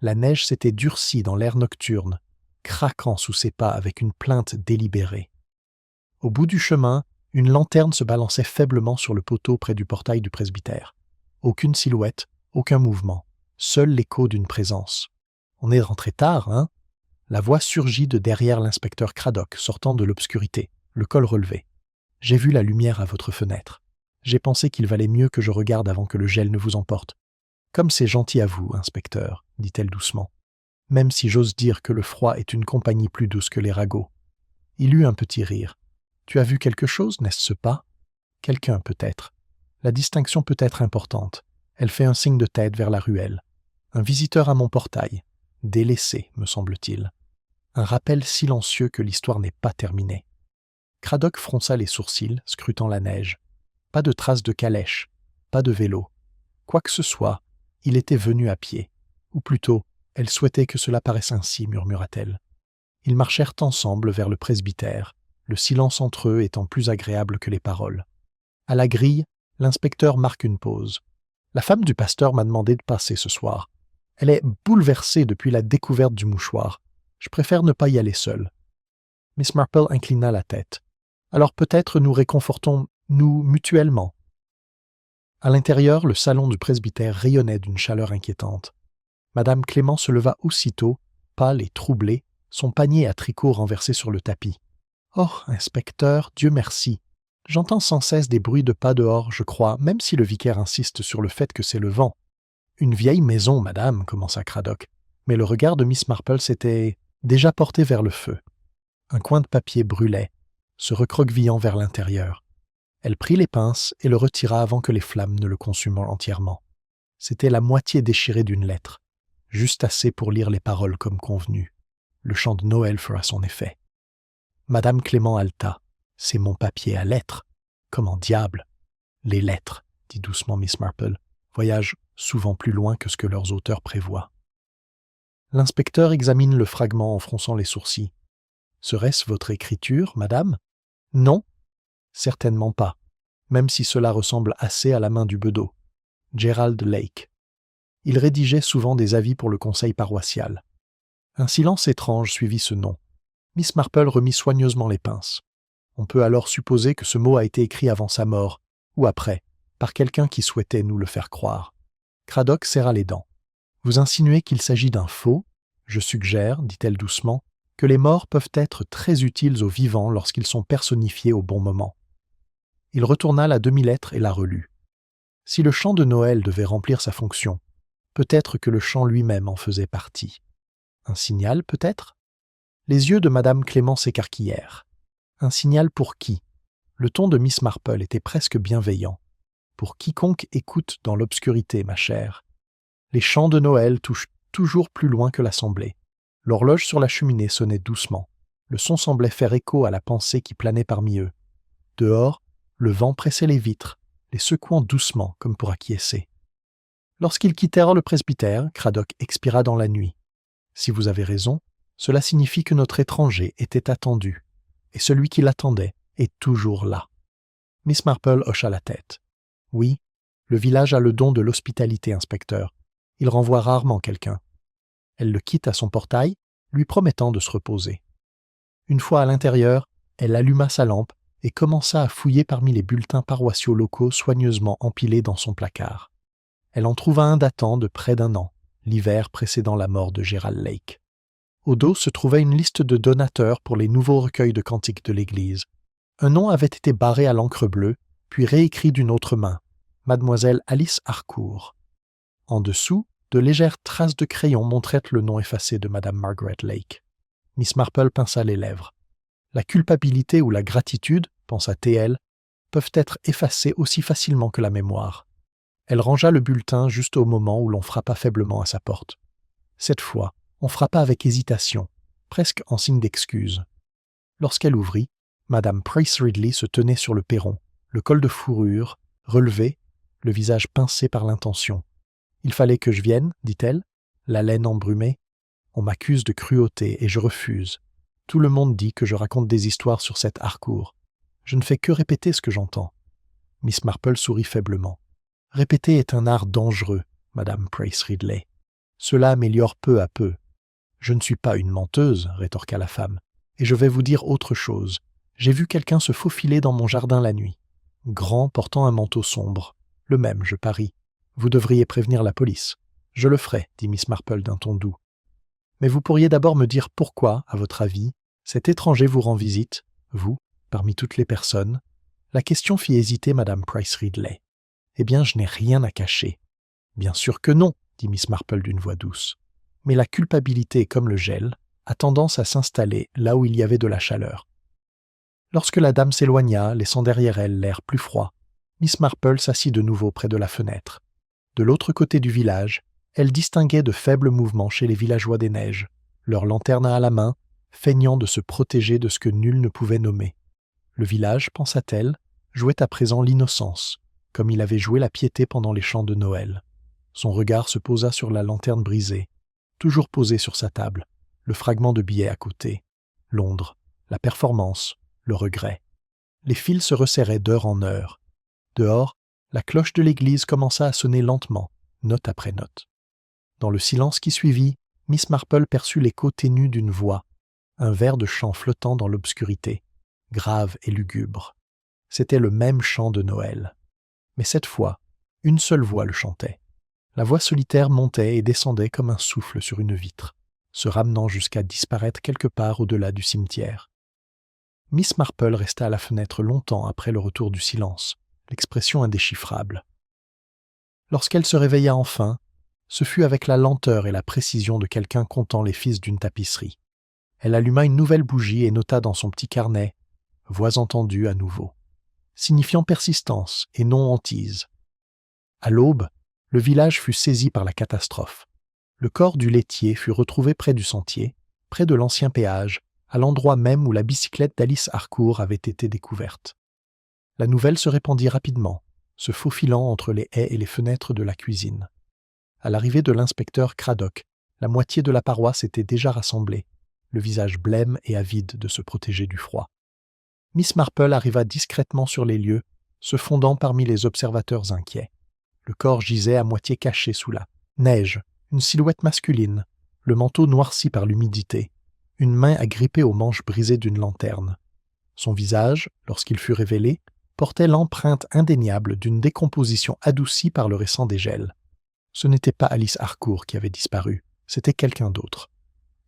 La neige s'était durcie dans l'air nocturne, craquant sous ses pas avec une plainte délibérée. Au bout du chemin, une lanterne se balançait faiblement sur le poteau près du portail du presbytère. Aucune silhouette, aucun mouvement, seul l'écho d'une présence. « On est rentré tard, hein ?» La voix surgit de derrière l'inspecteur Craddock, sortant de l'obscurité, le col relevé. « J'ai vu la lumière à votre fenêtre. J'ai pensé qu'il valait mieux que je regarde avant que le gel ne vous emporte. Comme c'est gentil à vous, inspecteur, dit-elle doucement, même si j'ose dire que le froid est une compagnie plus douce que les ragots. » Il eut un petit rire. « Tu as vu quelque chose, n'est-ce pas ?»« Quelqu'un, peut-être. La distinction peut être importante. » Elle fait un signe de tête vers la ruelle. « Un visiteur à mon portail. Délaissé, me semble-t-il. » Un rappel silencieux que l'histoire n'est pas terminée. Craddock fronça les sourcils, scrutant la neige. Pas de traces de calèche, pas de vélo. Quoi que ce soit, il était venu à pied. Ou plutôt, elle souhaitait que cela paraisse ainsi, murmura-t-elle. Ils marchèrent ensemble vers le presbytère, le silence entre eux étant plus agréable que les paroles. À la grille, l'inspecteur marque une pause. La femme du pasteur m'a demandé de passer ce soir. Elle est bouleversée depuis la découverte du mouchoir. Je préfère ne pas y aller seule. Miss Marple inclina la tête. Alors peut-être nous réconfortons-nous mutuellement. À l'intérieur, le salon du presbytère rayonnait d'une chaleur inquiétante. Madame Clément se leva aussitôt, pâle et troublée, son panier à tricot renversé sur le tapis. « Oh, inspecteur, Dieu merci. J'entends sans cesse des bruits de pas dehors, je crois, même si le vicaire insiste sur le fait que c'est le vent. »« Une vieille maison, madame, » commença Craddock, mais le regard de Miss Marple s'était déjà porté vers le feu. Un coin de papier brûlait, se recroquevillant vers l'intérieur. Elle prit les pinces et le retira avant que les flammes ne le consument entièrement. C'était la moitié déchirée d'une lettre, juste assez pour lire les paroles comme convenu. Le chant de Noël fera son effet. Madame Clément haleta. « C'est mon papier à lettres. Comment diable ?»« Les lettres, » dit doucement Miss Marple, voyagent souvent plus loin que ce que leurs auteurs prévoient. L'inspecteur examine le fragment en fronçant les sourcils. « Serait-ce votre écriture, madame ?»« Non, certainement pas, même si cela ressemble assez à la main du bedeau. Gerald Lake. Il rédigeait souvent des avis pour le conseil paroissial. » Un silence étrange suivit ce nom. Miss Marple remit soigneusement les pinces. On peut alors supposer que ce mot a été écrit avant sa mort, ou après, par quelqu'un qui souhaitait nous le faire croire. Craddock serra les dents. « Vous insinuez qu'il s'agit d'un faux ? Je suggère, dit-elle doucement, que les morts peuvent être très utiles aux vivants lorsqu'ils sont personnifiés au bon moment. » Il retourna la demi-lettre et la relut. Si le chant de Noël devait remplir sa fonction, peut-être que le chant lui-même en faisait partie. Un signal, peut-être ? Les yeux de Madame Clément s'écarquillèrent. Un signal pour qui ? Le ton de Miss Marple était presque bienveillant. Pour quiconque écoute dans l'obscurité, ma chère. Les chants de Noël touchent toujours plus loin que l'assemblée. L'horloge sur la cheminée sonnait doucement. Le son semblait faire écho à la pensée qui planait parmi eux. Dehors, le vent pressait les vitres, les secouant doucement comme pour acquiescer. Lorsqu'ils quittèrent le presbytère, Craddock expira dans la nuit. Si vous avez raison, cela signifie que notre étranger était attendu, et celui qui l'attendait est toujours là. Miss Marple hocha la tête. Oui, le village a le don de l'hospitalité, inspecteur. Il renvoie rarement quelqu'un. Elle le quitte à son portail, lui promettant de se reposer. Une fois à l'intérieur, elle alluma sa lampe et commença à fouiller parmi les bulletins paroissiaux locaux soigneusement empilés dans son placard. Elle en trouva un datant de près d'un an, l'hiver précédant la mort de Gerald Lake. Au dos se trouvait une liste de donateurs pour les nouveaux recueils de cantiques de l'Église. Un nom avait été barré à l'encre bleue, puis réécrit d'une autre main, Mademoiselle Alice Harcourt. En dessous, de légères traces de crayon montraient le nom effacé de Madame Margaret Lake. Miss Marple pinça les lèvres. La culpabilité ou la gratitude, pensa T.L., peuvent être effacées aussi facilement que la mémoire. Elle rangea le bulletin juste au moment où l'on frappa faiblement à sa porte. Cette fois, on frappa avec hésitation, presque en signe d'excuse. Lorsqu'elle ouvrit, Madame Price Ridley se tenait sur le perron, le col de fourrure, relevé, le visage pincé par l'intention. « Il fallait que je vienne, dit-elle, la laine embrumée. On m'accuse de cruauté et je refuse. Tout le monde dit que je raconte des histoires sur cette Harcourt. Je ne fais que répéter ce que j'entends. » Miss Marple sourit faiblement. « Répéter est un art dangereux, Madame Price Ridley. Cela améliore peu à peu. »« Je ne suis pas une menteuse, » rétorqua la femme. « Et je vais vous dire autre chose. J'ai vu quelqu'un se faufiler dans mon jardin la nuit. Grand, portant un manteau sombre. Le même, je parie. Vous devriez prévenir la police. »« Je le ferai, » dit Miss Marple d'un ton doux. « Mais vous pourriez d'abord me dire pourquoi, à votre avis, cet étranger vous rend visite, vous, parmi toutes les personnes. » La question fit hésiter Madame Price Ridley. « Eh bien, je n'ai rien à cacher. »« Bien sûr que non, » dit Miss Marple d'une voix douce. « Mais la culpabilité, comme le gel, a tendance à s'installer là où il y avait de la chaleur. » Lorsque la dame s'éloigna, laissant derrière elle l'air plus froid, Miss Marple s'assit de nouveau près de la fenêtre. De l'autre côté du village, elle distinguait de faibles mouvements chez les villageois des neiges, leur lanterne à la main, feignant de se protéger de ce que nul ne pouvait nommer. Le village, pensa-t-elle, jouait à présent l'innocence, comme il avait joué la piété pendant les chants de Noël. Son regard se posa sur la lanterne brisée, toujours posée sur sa table, le fragment de billet à côté. Londres, la performance, le regret. Les fils se resserraient d'heure en heure. Dehors, la cloche de l'église commença à sonner lentement, note après note. Dans le silence qui suivit, Miss Marple perçut l'écho ténu d'une voix, un vers de chant flottant dans l'obscurité, grave et lugubre. C'était le même chant de Noël. Mais cette fois, une seule voix le chantait. La voix solitaire montait et descendait comme un souffle sur une vitre, se ramenant jusqu'à disparaître quelque part au-delà du cimetière. Miss Marple resta à la fenêtre longtemps après le retour du silence, l'expression indéchiffrable. Lorsqu'elle se réveilla enfin, ce fut avec la lenteur et la précision de quelqu'un comptant les fils d'une tapisserie. Elle alluma une nouvelle bougie et nota dans son petit carnet « Voix entendue à nouveau », signifiant persistance et non hantise. À l'aube, le village fut saisi par la catastrophe. Le corps du laitier fut retrouvé près du sentier, près de l'ancien péage, à l'endroit même où la bicyclette d'Alice Harcourt avait été découverte. La nouvelle se répandit rapidement, se faufilant entre les haies et les fenêtres de la cuisine. À l'arrivée de l'inspecteur Craddock, la moitié de la paroisse était déjà rassemblée, le visage blême et avide de se protéger du froid. Miss Marple arriva discrètement sur les lieux, se fondant parmi les observateurs inquiets. Le corps gisait à moitié caché sous la neige, une silhouette masculine, le manteau noirci par l'humidité, une main agrippée aux manches brisées d'une lanterne. Son visage, lorsqu'il fut révélé, portait l'empreinte indéniable d'une décomposition adoucie par le récent dégel. Ce n'était pas Alice Harcourt qui avait disparu, c'était quelqu'un d'autre.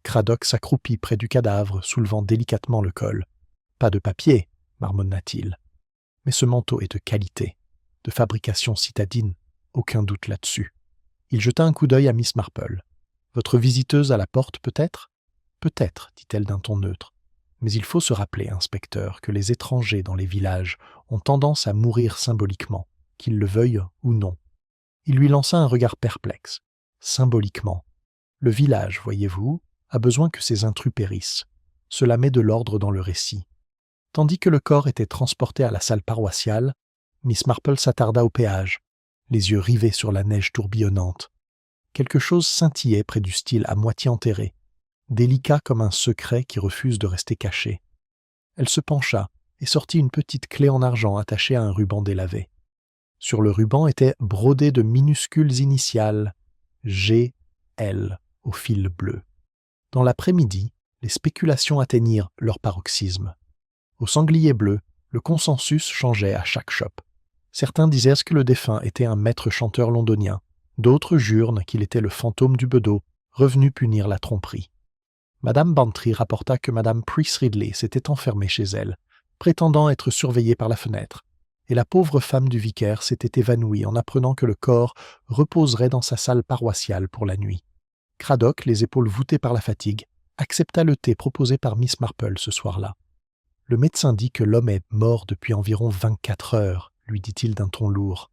Craddock s'accroupit près du cadavre, soulevant délicatement le col. « Pas de papier, marmonna-t-il. Mais ce manteau est de qualité, de fabrication citadine, aucun doute là-dessus. » Il jeta un coup d'œil à Miss Marple. « Votre visiteuse à la porte, peut-être ?»« Peut-être, dit-elle d'un ton neutre. Mais il faut se rappeler, inspecteur, que les étrangers dans les villages ont tendance à mourir symboliquement, qu'ils le veuillent ou non. » Il lui lança un regard perplexe. « Symboliquement. Le village, voyez-vous, a besoin que ces intrus périssent. Cela met de l'ordre dans le récit. » Tandis que le corps était transporté à la salle paroissiale, Miss Marple s'attarda au péage, les yeux rivés sur la neige tourbillonnante. Quelque chose scintillait près du style à moitié enterré, délicat comme un secret qui refuse de rester caché. Elle se pencha et sortit une petite clé en argent attachée à un ruban délavé. Sur le ruban étaient brodées de minuscules initiales G.L. au fil bleu. Dans l'après-midi, les spéculations atteignirent leur paroxysme. Au sanglier bleu, le consensus changeait à chaque chope. Certains disaient que le défunt était un maître chanteur londonien, d'autres jurent qu'il était le fantôme du bedeau, revenu punir la tromperie. Madame Bantry rapporta que Madame Price Ridley s'était enfermée chez elle, prétendant être surveillée par la fenêtre, et la pauvre femme du vicaire s'était évanouie en apprenant que le corps reposerait dans sa salle paroissiale pour la nuit. Craddock, les épaules voûtées par la fatigue, accepta le thé proposé par Miss Marple ce soir-là. « Le médecin dit que l'homme est mort depuis environ 24 heures, lui dit-il d'un ton lourd.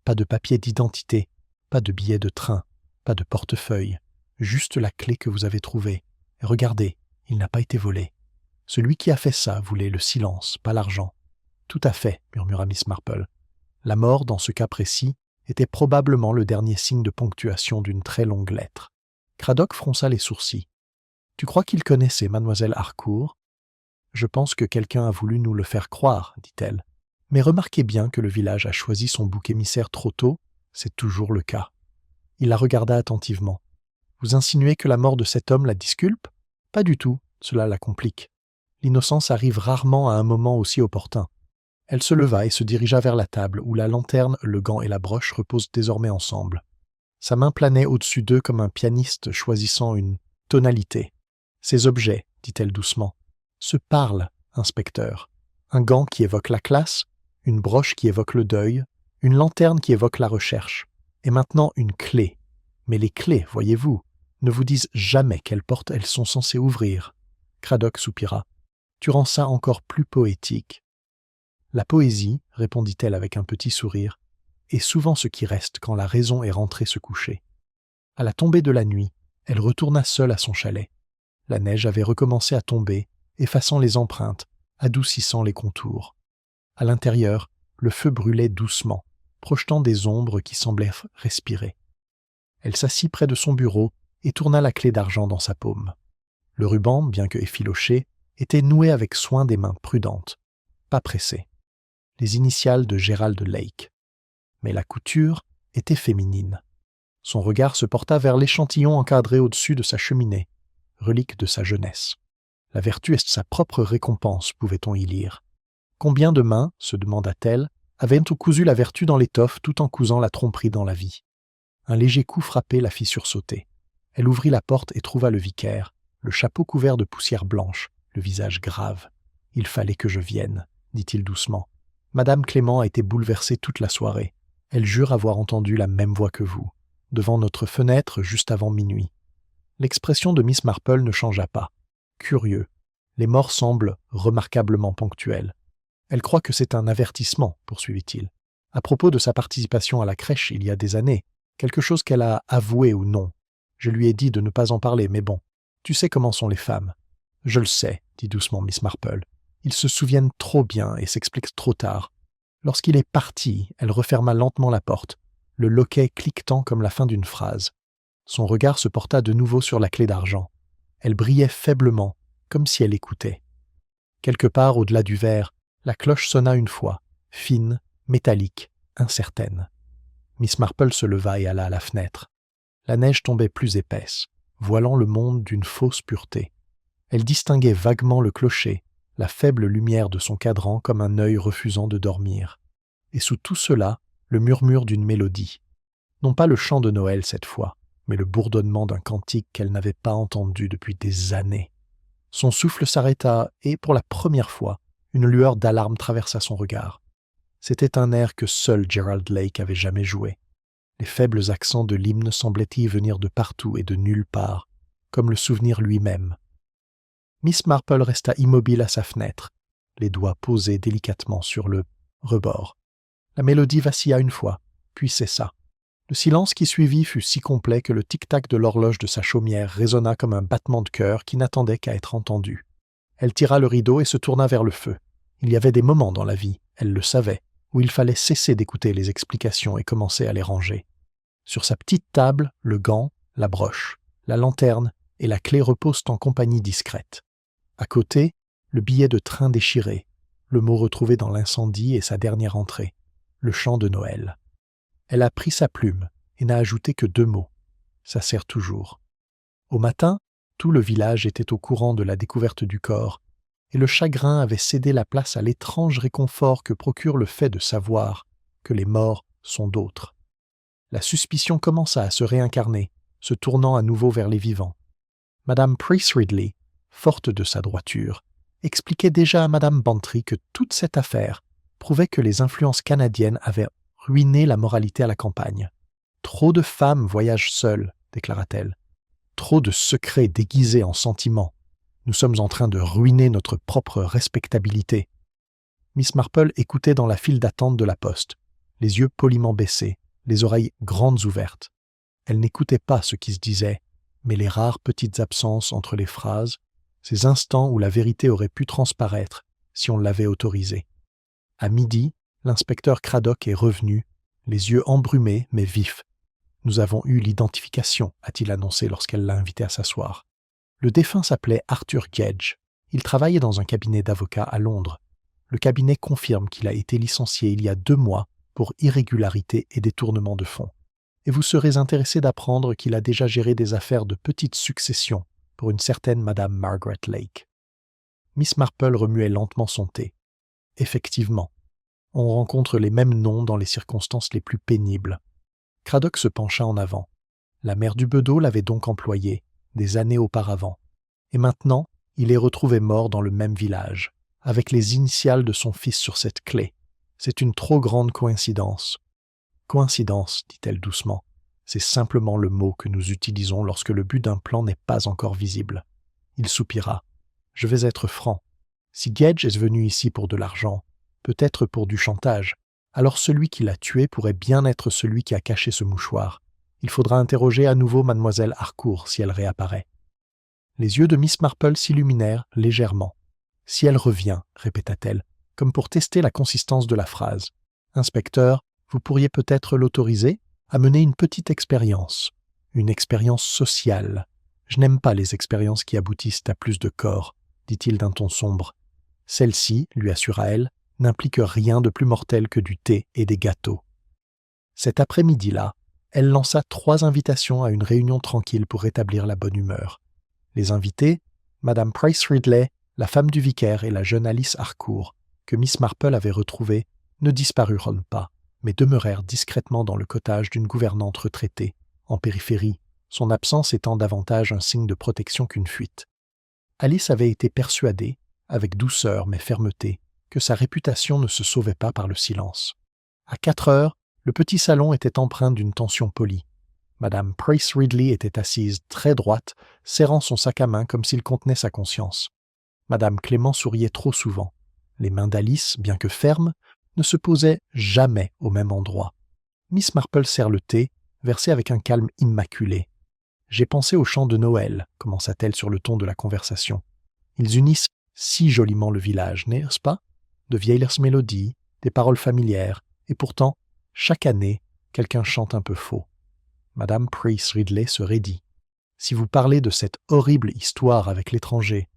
Pas de papier d'identité, pas de billet de train, pas de portefeuille, juste la clé que vous avez trouvée. Et regardez, il n'a pas été volé. Celui qui a fait ça voulait le silence, pas l'argent. »« Tout à fait, » murmura Miss Marple. La mort, dans ce cas précis, était probablement le dernier signe de ponctuation d'une très longue lettre. Craddock fronça les sourcils. « Tu crois qu'il connaissait mademoiselle Harcourt ?»« Je pense que quelqu'un a voulu nous le faire croire, dit-elle. Mais remarquez bien que le village a choisi son bouc émissaire trop tôt, c'est toujours le cas. » Il la regarda attentivement. « Vous insinuez que la mort de cet homme la disculpe ? Pas du tout, cela la complique. L'innocence arrive rarement à un moment aussi opportun. » Elle se leva et se dirigea vers la table où la lanterne, le gant et la broche reposent désormais ensemble. Sa main planait au-dessus d'eux comme un pianiste choisissant une tonalité. « Ces objets, dit-elle doucement, se parlent, inspecteur. Un gant qui évoque la classe, une broche qui évoque le deuil, une lanterne qui évoque la recherche, et maintenant une clé. Mais les clés, voyez-vous, ne vous disent jamais quelle porte elles sont censées ouvrir. » Craddock soupira. « Tu rends ça encore plus poétique. » « La poésie, répondit-elle avec un petit sourire, est souvent ce qui reste quand la raison est rentrée se coucher. » À la tombée de la nuit, elle retourna seule à son chalet. La neige avait recommencé à tomber, effaçant les empreintes, adoucissant les contours. À l'intérieur, le feu brûlait doucement, projetant des ombres qui semblaient respirer. Elle s'assit près de son bureau et tourna la clé d'argent dans sa paume. Le ruban, bien que effiloché, était nouée avec soin des mains prudentes, pas pressées. Les initiales de Gerald Lake. Mais la couture était féminine. Son regard se porta vers l'échantillon encadré au-dessus de sa cheminée, relique de sa jeunesse. La vertu est sa propre récompense, pouvait-on y lire. Combien de mains, se demanda-t-elle, avaient-on cousu la vertu dans l'étoffe tout en cousant la tromperie dans la vie? Un léger coup frappé la fit sursauter. Elle ouvrit la porte et trouva le vicaire, le chapeau couvert de poussière blanche, le visage grave. « Il fallait que je vienne », dit-il doucement. « Madame Clément a été bouleversée toute la soirée. Elle jure avoir entendu la même voix que vous, devant notre fenêtre juste avant minuit. » L'expression de Miss Marple ne changea pas. Curieux. Les morts semblent remarquablement ponctuelles. Elle croit que c'est un avertissement, poursuivit-il. À propos de sa participation à la crèche il y a des années, quelque chose qu'elle a avoué ou non. Je lui ai dit de ne pas en parler, mais bon, tu sais comment sont les femmes. Je le sais, dit doucement Miss Marple. Ils se souviennent trop bien et s'expliquent trop tard. Lorsqu'il est parti, elle referma lentement la porte, le loquet cliquetant comme la fin d'une phrase. Son regard se porta de nouveau sur la clé d'argent. Elle brillait faiblement, comme si elle écoutait. Quelque part au-delà du verre, la cloche sonna une fois, fine, métallique, incertaine. Miss Marple se leva et alla à la fenêtre. La neige tombait plus épaisse, voilant le monde d'une fausse pureté. Elle distinguait vaguement le clocher, la faible lumière de son cadran comme un œil refusant de dormir. Et sous tout cela, le murmure d'une mélodie. Non pas le chant de Noël cette fois, mais le bourdonnement d'un cantique qu'elle n'avait pas entendu depuis des années. Son souffle s'arrêta et, pour la première fois, une lueur d'alarme traversa son regard. C'était un air que seul Gerald Lake avait jamais joué. Les faibles accents de l'hymne semblaient y venir de partout et de nulle part, comme le souvenir lui-même. Miss Marple resta immobile à sa fenêtre, les doigts posés délicatement sur le rebord. La mélodie vacilla une fois, puis cessa. Le silence qui suivit fut si complet que le tic-tac de l'horloge de sa chaumière résonna comme un battement de cœur qui n'attendait qu'à être entendu. Elle tira le rideau et se tourna vers le feu. Il y avait des moments dans la vie, elle le savait, où il fallait cesser d'écouter les explications et commencer à les ranger. Sur sa petite table, le gant, la broche, la lanterne et la clé reposent en compagnie discrète. À côté, le billet de train déchiré, le mot retrouvé dans l'incendie et sa dernière entrée, le chant de Noël. Elle a pris sa plume et n'a ajouté que 2 mots. Ça sert toujours. Au matin, tout le village était au courant de la découverte du corps, et le chagrin avait cédé la place à l'étrange réconfort que procure le fait de savoir que les morts sont d'autres. La suspicion commença à se réincarner, se tournant à nouveau vers les vivants. Madame Price Ridley, forte de sa droiture, expliquait déjà à Madame Bantry que toute cette affaire prouvait que les influences canadiennes avaient ruiné la moralité à la campagne. « Trop de femmes voyagent seules », déclara-t-elle. « Trop de secrets déguisés en sentiments. Nous sommes en train de ruiner notre propre respectabilité. » Miss Marple écoutait dans la file d'attente de la poste, les yeux poliment baissés, les oreilles grandes ouvertes. Elle n'écoutait pas ce qui se disait, mais les rares petites absences entre les phrases, ces instants où la vérité aurait pu transparaître si on l'avait autorisée. À midi, l'inspecteur Craddock est revenu, les yeux embrumés mais vifs. « Nous avons eu l'identification », a-t-il annoncé lorsqu'elle l'a invité à s'asseoir. Le défunt s'appelait Arthur Gedge. Il travaillait dans un cabinet d'avocats à Londres. Le cabinet confirme qu'il a été licencié il y a 2 mois pour irrégularité et détournement de fonds. Et vous serez intéressé d'apprendre qu'il a déjà géré des affaires de petite succession pour une certaine Madame Margaret Lake. Miss Marple remuait lentement son thé. Effectivement, on rencontre les mêmes noms dans les circonstances les plus pénibles. Craddock se pencha en avant. La mère du bedeau l'avait donc employé, des années auparavant. Et maintenant, il est retrouvé mort dans le même village, avec les initiales de son fils sur cette clé. C'est une trop grande coïncidence. Coïncidence, dit-elle doucement. C'est simplement le mot que nous utilisons lorsque le but d'un plan n'est pas encore visible. Il soupira. Je vais être franc. Si Gedge est venu ici pour de l'argent, peut-être pour du chantage, alors celui qui l'a tué pourrait bien être celui qui a caché ce mouchoir. Il faudra interroger à nouveau mademoiselle Harcourt si elle réapparaît. Les yeux de Miss Marple s'illuminèrent légèrement. « Si elle revient », répéta-t-elle, comme pour tester la consistance de la phrase. « Inspecteur, vous pourriez peut-être l'autoriser à mener une petite expérience. Une expérience sociale. Je n'aime pas les expériences qui aboutissent à plus de corps, dit-il d'un ton sombre. « Celle-ci, lui assura-elle, n'implique rien de plus mortel que du thé et des gâteaux. » Cet après-midi-là, elle lança 3 invitations à une réunion tranquille pour rétablir la bonne humeur. Les invités, Madame Price Ridley, la femme du vicaire et la jeune Alice Harcourt, que Miss Marple avait retrouvée, ne disparurent pas, mais demeurèrent discrètement dans le cottage d'une gouvernante retraitée, en périphérie, son absence étant davantage un signe de protection qu'une fuite. Alice avait été persuadée, avec douceur mais fermeté, que sa réputation ne se sauvait pas par le silence. À 4 heures, le petit salon était empreint d'une tension polie. Madame Price Ridley était assise très droite, serrant son sac à main comme s'il contenait sa conscience. Madame Clément souriait trop souvent. Les mains d'Alice, bien que fermes, ne se posaient jamais au même endroit. Miss Marple sert le thé, versé avec un calme immaculé. « J'ai pensé au chant de Noël », commença-t-elle sur le ton de la conversation. « Ils unissent si joliment le village, n'est-ce pas? De vieilles mélodies, des paroles familières, et pourtant, chaque année, quelqu'un chante un peu faux. » Madame Price Ridley se raidit. « Si vous parlez de cette horrible histoire avec l'étranger... »«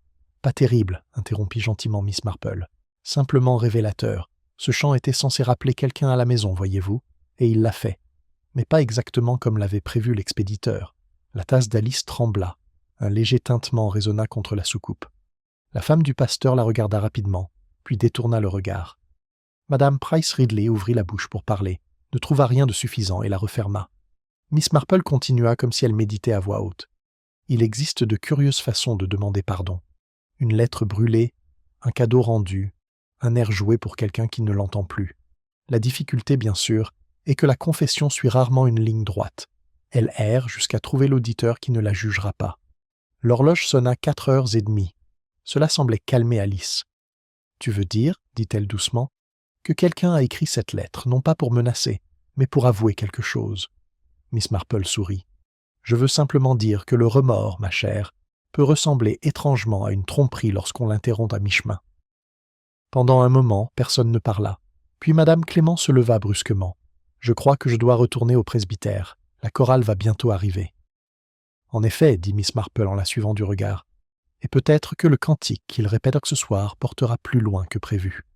Pas terrible, » interrompit gentiment Miss Marple. « Simplement révélateur. Ce chant était censé rappeler quelqu'un à la maison, voyez-vous, et il l'a fait. Mais pas exactement comme l'avait prévu l'expéditeur. » La tasse d'Alice trembla. Un léger tintement résonna contre la soucoupe. La femme du pasteur la regarda rapidement, puis détourna le regard. Madame Price Ridley ouvrit la bouche pour parler, ne trouva rien de suffisant et la referma. Miss Marple continua comme si elle méditait à voix haute. Il existe de curieuses façons de demander pardon. Une lettre brûlée, un cadeau rendu, un air joué pour quelqu'un qui ne l'entend plus. La difficulté, bien sûr, est que la confession suit rarement une ligne droite. Elle erre jusqu'à trouver l'auditeur qui ne la jugera pas. L'horloge sonna 4h30. Cela semblait calmer Alice. « Tu veux dire, dit-elle doucement, que quelqu'un a écrit cette lettre, non pas pour menacer, mais pour avouer quelque chose. » Miss Marple sourit. « Je veux simplement dire que le remords, ma chère, peut ressembler étrangement à une tromperie lorsqu'on l'interrompt à mi-chemin. » Pendant un moment, personne ne parla. Puis Madame Clément se leva brusquement. « Je crois que je dois retourner au presbytère. La chorale va bientôt arriver. » « En effet, dit Miss Marple en la suivant du regard, et peut-être que le cantique qu'il répète ce soir portera plus loin que prévu. »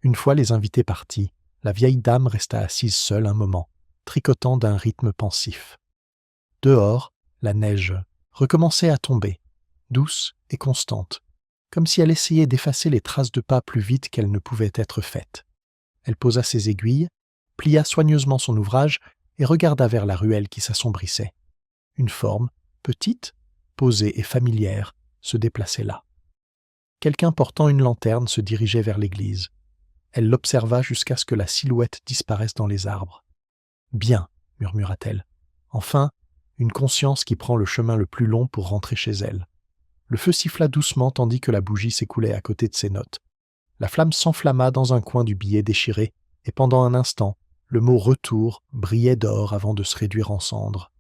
Une fois les invités partis, la vieille dame resta assise seule un moment, tricotant d'un rythme pensif. Dehors, la neige recommençait à tomber, douce et constante, comme si elle essayait d'effacer les traces de pas plus vite qu'elles ne pouvaient être faites. Elle posa ses aiguilles, plia soigneusement son ouvrage et regarda vers la ruelle qui s'assombrissait. Une forme, petite, posée et familière, se déplaçait là. Quelqu'un portant une lanterne se dirigeait vers l'église. Elle l'observa jusqu'à ce que la silhouette disparaisse dans les arbres. « Bien, » murmura-t-elle. « Enfin, une conscience qui prend le chemin le plus long pour rentrer chez elle. » Le feu siffla doucement tandis que la bougie s'écoulait à côté de ses notes. La flamme s'enflamma dans un coin du billet déchiré, et pendant un instant, le mot « retour » brillait d'or avant de se réduire en cendres.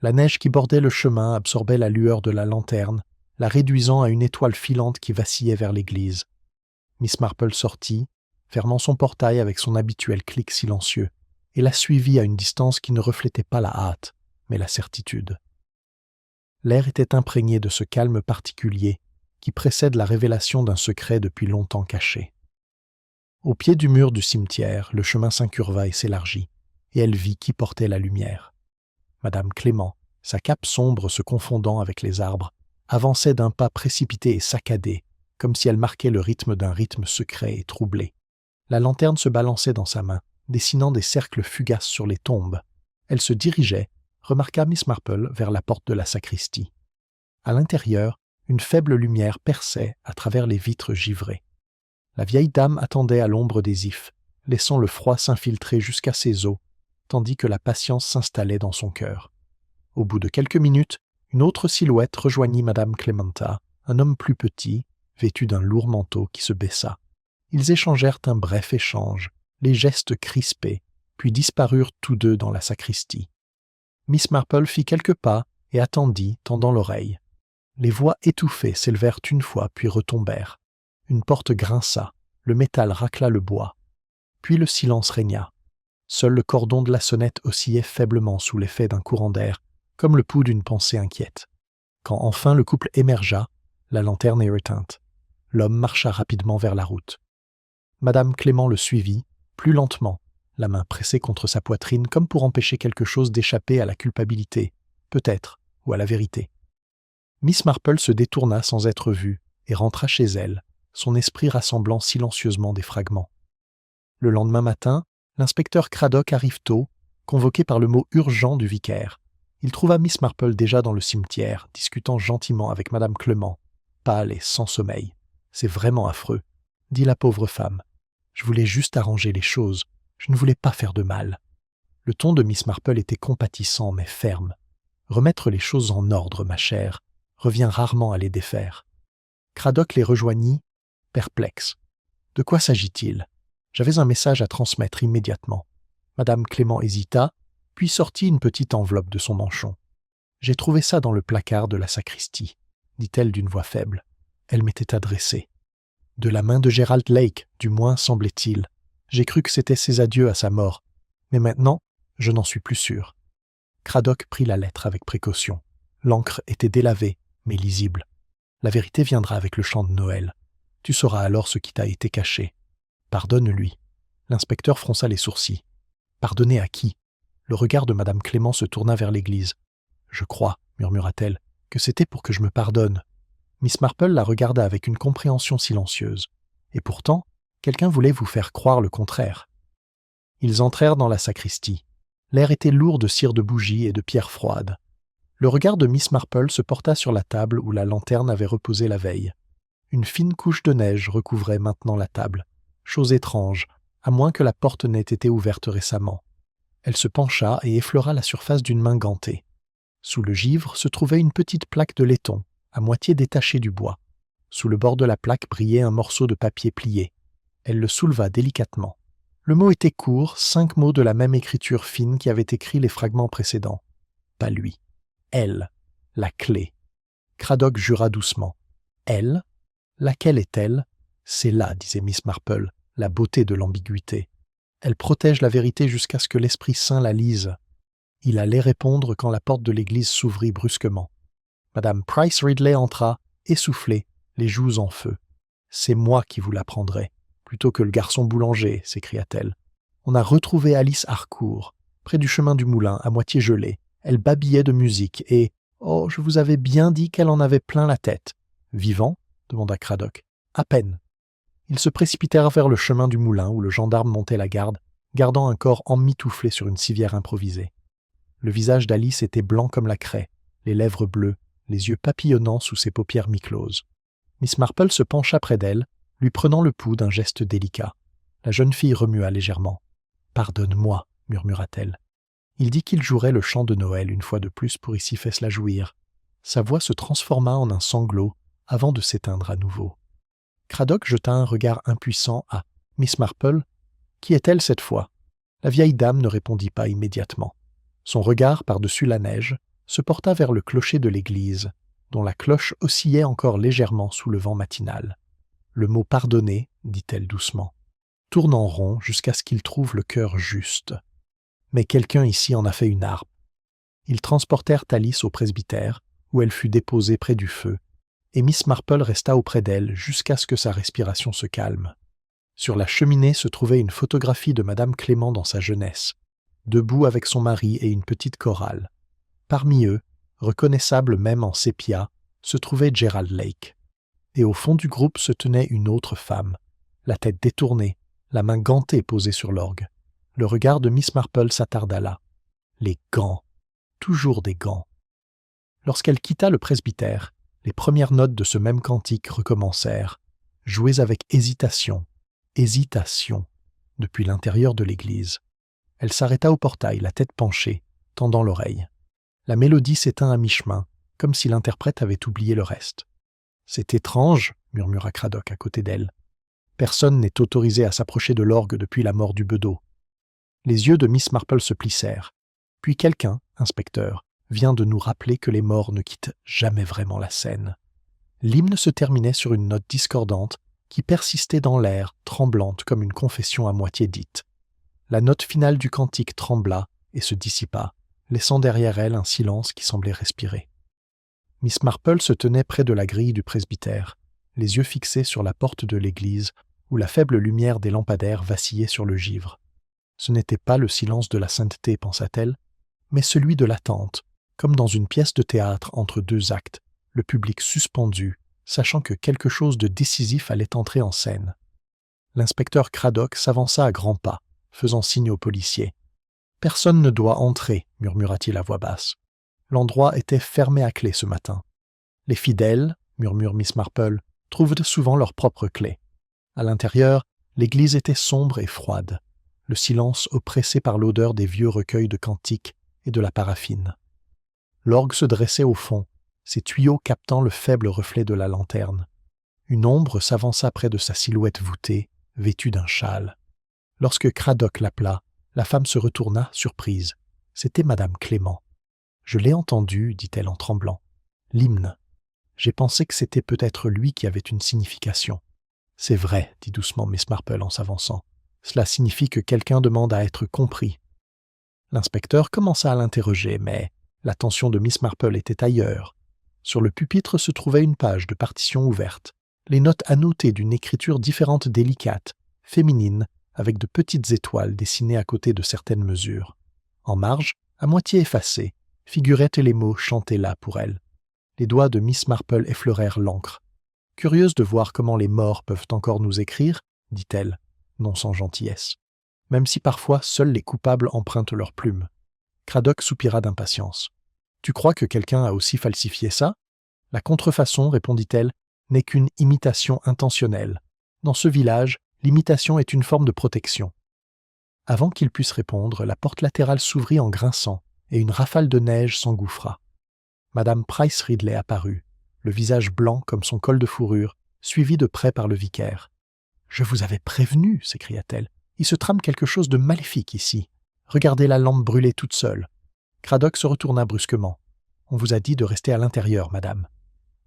La neige qui bordait le chemin absorbait la lueur de la lanterne, la réduisant à une étoile filante qui vacillait vers l'église. Miss Marple sortit, fermant son portail avec son habituel clic silencieux, et la suivit à une distance qui ne reflétait pas la hâte, mais la certitude. L'air était imprégné de ce calme particulier qui précède la révélation d'un secret depuis longtemps caché. Au pied du mur du cimetière, le chemin s'incurva et s'élargit, et elle vit qui portait la lumière. Madame Clément, sa cape sombre se confondant avec les arbres, avançait d'un pas précipité et saccadé, comme si elle marquait le rythme d'un rythme secret et troublé. La lanterne se balançait dans sa main, dessinant des cercles fugaces sur les tombes. Elle se dirigeait, remarqua Miss Marple, vers la porte de la sacristie. À l'intérieur, une faible lumière perçait à travers les vitres givrées. La vieille dame attendait à l'ombre des ifs, laissant le froid s'infiltrer jusqu'à ses os, tandis que la patience s'installait dans son cœur. Au bout de quelques minutes, une autre silhouette rejoignit Madame Clementa, un homme plus petit, vêtu d'un lourd manteau qui se baissa. Ils échangèrent un bref échange, les gestes crispés, puis disparurent tous deux dans la sacristie. Miss Marple fit quelques pas et attendit, tendant l'oreille. Les voix étouffées s'élevèrent une fois puis retombèrent. Une porte grinça, le métal racla le bois. Puis le silence régna. Seul le cordon de la sonnette oscillait faiblement sous l'effet d'un courant d'air, comme le pouls d'une pensée inquiète. Quand enfin le couple émergea, la lanterne est éteinte. L'homme marcha rapidement vers la route. Madame Clément le suivit, plus lentement, la main pressée contre sa poitrine comme pour empêcher quelque chose d'échapper à la culpabilité, peut-être, ou à la vérité. Miss Marple se détourna sans être vue et rentra chez elle, son esprit rassemblant silencieusement des fragments. Le lendemain matin, l'inspecteur Craddock arrive tôt, convoqué par le mot urgent du vicaire. Il trouva Miss Marple déjà dans le cimetière, discutant gentiment avec Madame Clément, pâle et sans sommeil. « C'est vraiment affreux, » dit la pauvre femme. « Je voulais juste arranger les choses, je ne voulais pas faire de mal. » Le ton de Miss Marple était compatissant mais ferme. « Remettre les choses en ordre, ma chère, revient rarement à les défaire. » Craddock les rejoignit, perplexe. « De quoi s'agit-il » J'avais un message à transmettre immédiatement. Madame Clément hésita, puis sortit une petite enveloppe de son manchon. « J'ai trouvé ça dans le placard de la sacristie, » dit-elle d'une voix faible. Elle m'était adressée. De la main de Gerald Lake, du moins semblait-il. J'ai cru que c'était ses adieux à sa mort, mais maintenant, je n'en suis plus sûr. Craddock prit la lettre avec précaution. L'encre était délavée, mais lisible. La vérité viendra avec le chant de Noël. Tu sauras alors ce qui t'a été caché. Pardonne-lui. L'inspecteur fronça les sourcils. Pardonner à qui? Le regard de Madame Clément se tourna vers l'église. Je crois, murmura-t-elle, que c'était pour que je me pardonne. Miss Marple la regarda avec une compréhension silencieuse. Et pourtant, quelqu'un voulait vous faire croire le contraire. Ils entrèrent dans la sacristie. L'air était lourd de cire de bougies et de pierres froides. Le regard de Miss Marple se porta sur la table où la lanterne avait reposé la veille. Une fine couche de neige recouvrait maintenant la table. Chose étrange, à moins que la porte n'ait été ouverte récemment. Elle se pencha et effleura la surface d'une main gantée. Sous le givre se trouvait une petite plaque de laiton, à moitié détachée du bois. Sous le bord de la plaque brillait un morceau de papier plié. Elle le souleva délicatement. Le mot était court, 5 mots de la même écriture fine qui avait écrit les fragments précédents. Pas lui. Elle, la clé. Craddock jura doucement. Elle? Laquelle est-elle? C'est là, disait Miss Marple, la beauté de l'ambiguïté. Elle protège la vérité jusqu'à ce que l'Esprit Saint la lise. Il allait répondre quand la porte de l'église s'ouvrit brusquement. Madame Price Ridley entra, essoufflée, les joues en feu. « C'est moi qui vous l'apprendrai, plutôt que le garçon boulanger, » s'écria-t-elle. On a retrouvé Alice Harcourt, près du chemin du moulin, à moitié gelée. Elle babillait de musique et « Oh, je vous avais bien dit qu'elle en avait plein la tête. »« Vivant ?» demanda Craddock. « À peine. » Ils se précipitèrent vers le chemin du moulin où le gendarme montait la garde, gardant un corps emmitouflé sur une civière improvisée. Le visage d'Alice était blanc comme la craie, les lèvres bleues, les yeux papillonnants sous ses paupières mi-closes. Miss Marple se pencha près d'elle, lui prenant le pouls d'un geste délicat. La jeune fille remua légèrement. « Pardonne-moi, » murmura-t-elle. Il dit qu'il jouerait le chant de Noël une fois de plus pour ici faire la jouir. Sa voix se transforma en un sanglot avant de s'éteindre à nouveau. Craddock jeta un regard impuissant à Miss Marple. Qui est-elle cette fois? La vieille dame ne répondit pas immédiatement. Son regard par-dessus la neige se porta vers le clocher de l'église, dont la cloche oscillait encore légèrement sous le vent matinal. Le mot « pardonner », dit-elle doucement, tourne en rond jusqu'à ce qu'il trouve le cœur juste. Mais quelqu'un ici en a fait une harpe. Ils transportèrent Alice au presbytère, où elle fut déposée près du feu, et Miss Marple resta auprès d'elle jusqu'à ce que sa respiration se calme. Sur la cheminée se trouvait une photographie de Madame Clément dans sa jeunesse, debout avec son mari et une petite chorale. Parmi eux, reconnaissable même en sépia, se trouvait Gerald Lake. Et au fond du groupe se tenait une autre femme, la tête détournée, la main gantée posée sur l'orgue. Le regard de Miss Marple s'attarda là. Les gants. Toujours des gants. Lorsqu'elle quitta le presbytère, les premières notes de ce même cantique recommencèrent, jouées avec hésitation, depuis l'intérieur de l'église. Elle s'arrêta au portail, la tête penchée, tendant l'oreille. La mélodie s'éteint à mi-chemin, comme si l'interprète avait oublié le reste. « C'est étrange, » murmura Craddock à côté d'elle. « Personne n'est autorisé à s'approcher de l'orgue depuis la mort du bedeau. » Les yeux de Miss Marple se plissèrent. Puis quelqu'un, inspecteur, vient de nous rappeler que les morts ne quittent jamais vraiment la scène. L'hymne se terminait sur une note discordante qui persistait dans l'air, tremblante comme une confession à moitié dite. La note finale du cantique trembla et se dissipa, laissant derrière elle un silence qui semblait respirer. Miss Marple se tenait près de la grille du presbytère. les yeux fixés sur la porte de l'église où la faible lumière des lampadaires vacillait sur le givre. Ce n'était pas le silence de la sainteté, pensa-t-elle, mais celui de l'attente, comme dans une pièce de théâtre entre deux actes, le public suspendu, sachant que quelque chose de décisif allait entrer en scène. L'inspecteur Craddock s'avança à grands pas, faisant signe aux policiers. « Personne ne doit entrer », murmura-t-il à voix basse. L'endroit était fermé à clé ce matin. « Les fidèles, » murmure Miss Marple, « trouvent souvent leur propre clé. » À l'intérieur, l'église était sombre et froide, le silence oppressé par l'odeur des vieux recueils de cantiques et de la paraffine. L'orgue se dressait au fond, ses tuyaux captant le faible reflet de la lanterne. Une ombre s'avança près de sa silhouette voûtée, vêtue d'un châle. Lorsque Craddock l'appela, la femme se retourna, surprise. C'était Madame Clément. « Je l'ai entendu, dit-elle en tremblant. L'hymne. J'ai pensé que c'était peut-être lui qui avait une signification. »« C'est vrai, dit doucement Miss Marple en s'avançant. Cela signifie que quelqu'un demande à être compris. » L'inspecteur commença à l'interroger, mais l'attention de Miss Marple était ailleurs. Sur le pupitre se trouvait une page de partition ouverte, les notes annotées d'une écriture différente délicate, féminine, avec de petites étoiles dessinées à côté de certaines mesures. En marge, à moitié effacée, figuraient les mots chantés là pour elle. Les doigts de Miss Marple effleurèrent l'encre. « Curieuse de voir comment les morts peuvent encore nous écrire, » dit-elle, non sans gentillesse, même si parfois seuls les coupables empruntent leurs plumes. Craddock soupira d'impatience. « Tu crois que quelqu'un a aussi falsifié ça ?»« La contrefaçon, répondit-elle, n'est qu'une imitation intentionnelle. Dans ce village, l'imitation est une forme de protection. » Avant qu'il puisse répondre, la porte latérale s'ouvrit en grinçant et une rafale de neige s'engouffra. Madame Price Ridley apparut, le visage blanc comme son col de fourrure, suivi de près par le vicaire. « Je vous avais prévenu, s'écria-t-elle. Il se trame quelque chose de maléfique ici. Regardez la lampe brûler toute seule. » Craddock se retourna brusquement. « On vous a dit de rester à l'intérieur, madame. »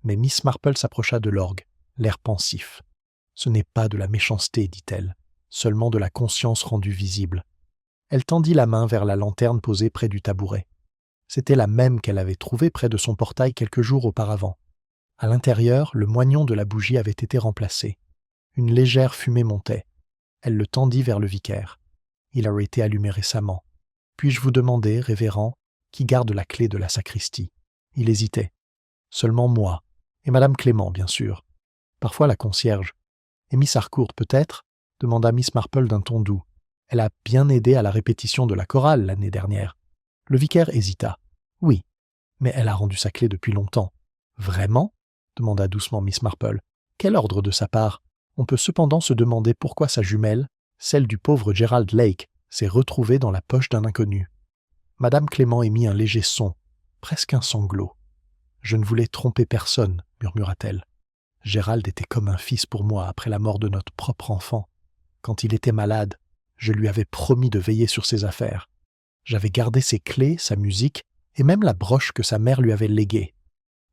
Mais Miss Marple s'approcha de l'orgue, l'air pensif. « Ce n'est pas de la méchanceté, dit-elle, seulement de la conscience rendue visible. » Elle tendit la main vers la lanterne posée près du tabouret. C'était la même qu'elle avait trouvée près de son portail quelques jours auparavant. À l'intérieur, le moignon de la bougie avait été remplacé. Une légère fumée montait. Elle le tendit vers le vicaire. Il aurait été allumé récemment. « Puis-je vous demander, révérend, qui garde la clé de la sacristie ?» Il hésitait. « Seulement moi, et Madame Clément, bien sûr. Parfois la concierge. Et Miss Harcourt, peut-être ?» demanda Miss Marple d'un ton doux. « Elle a bien aidé à la répétition de la chorale l'année dernière. » Le vicaire hésita. « Oui, mais elle a rendu sa clé depuis longtemps. »« Vraiment ?» demanda doucement Miss Marple. « Quel ordre de sa part ? On peut cependant se demander pourquoi sa jumelle, celle du pauvre Gerald Lake, s'est retrouvée dans la poche d'un inconnu. » Madame Clément émit un léger son, presque un sanglot. « Je ne voulais tromper personne, » murmura-t-elle. « Gerald était comme un fils pour moi après la mort de notre propre enfant. Quand il était malade, je lui avais promis de veiller sur ses affaires. J'avais gardé ses clés, sa musique, et même la broche que sa mère lui avait léguée.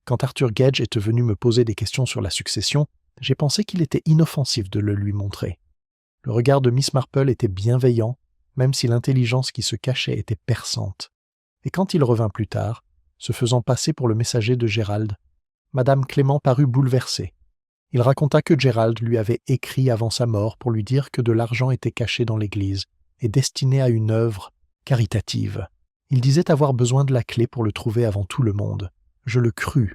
Quand Arthur Gedge est venu me poser des questions sur la succession, j'ai pensé qu'il était inoffensif de le lui montrer. Le regard de Miss Marple était bienveillant, même si l'intelligence qui se cachait était perçante. Et quand il revint plus tard, se faisant passer pour le messager de Gérald, Madame Clément parut bouleversée. Il raconta que Gérald lui avait écrit avant sa mort pour lui dire que de l'argent était caché dans l'église et destiné à une œuvre caritative. Il disait avoir besoin de la clé pour le trouver avant tout le monde. Je le crus.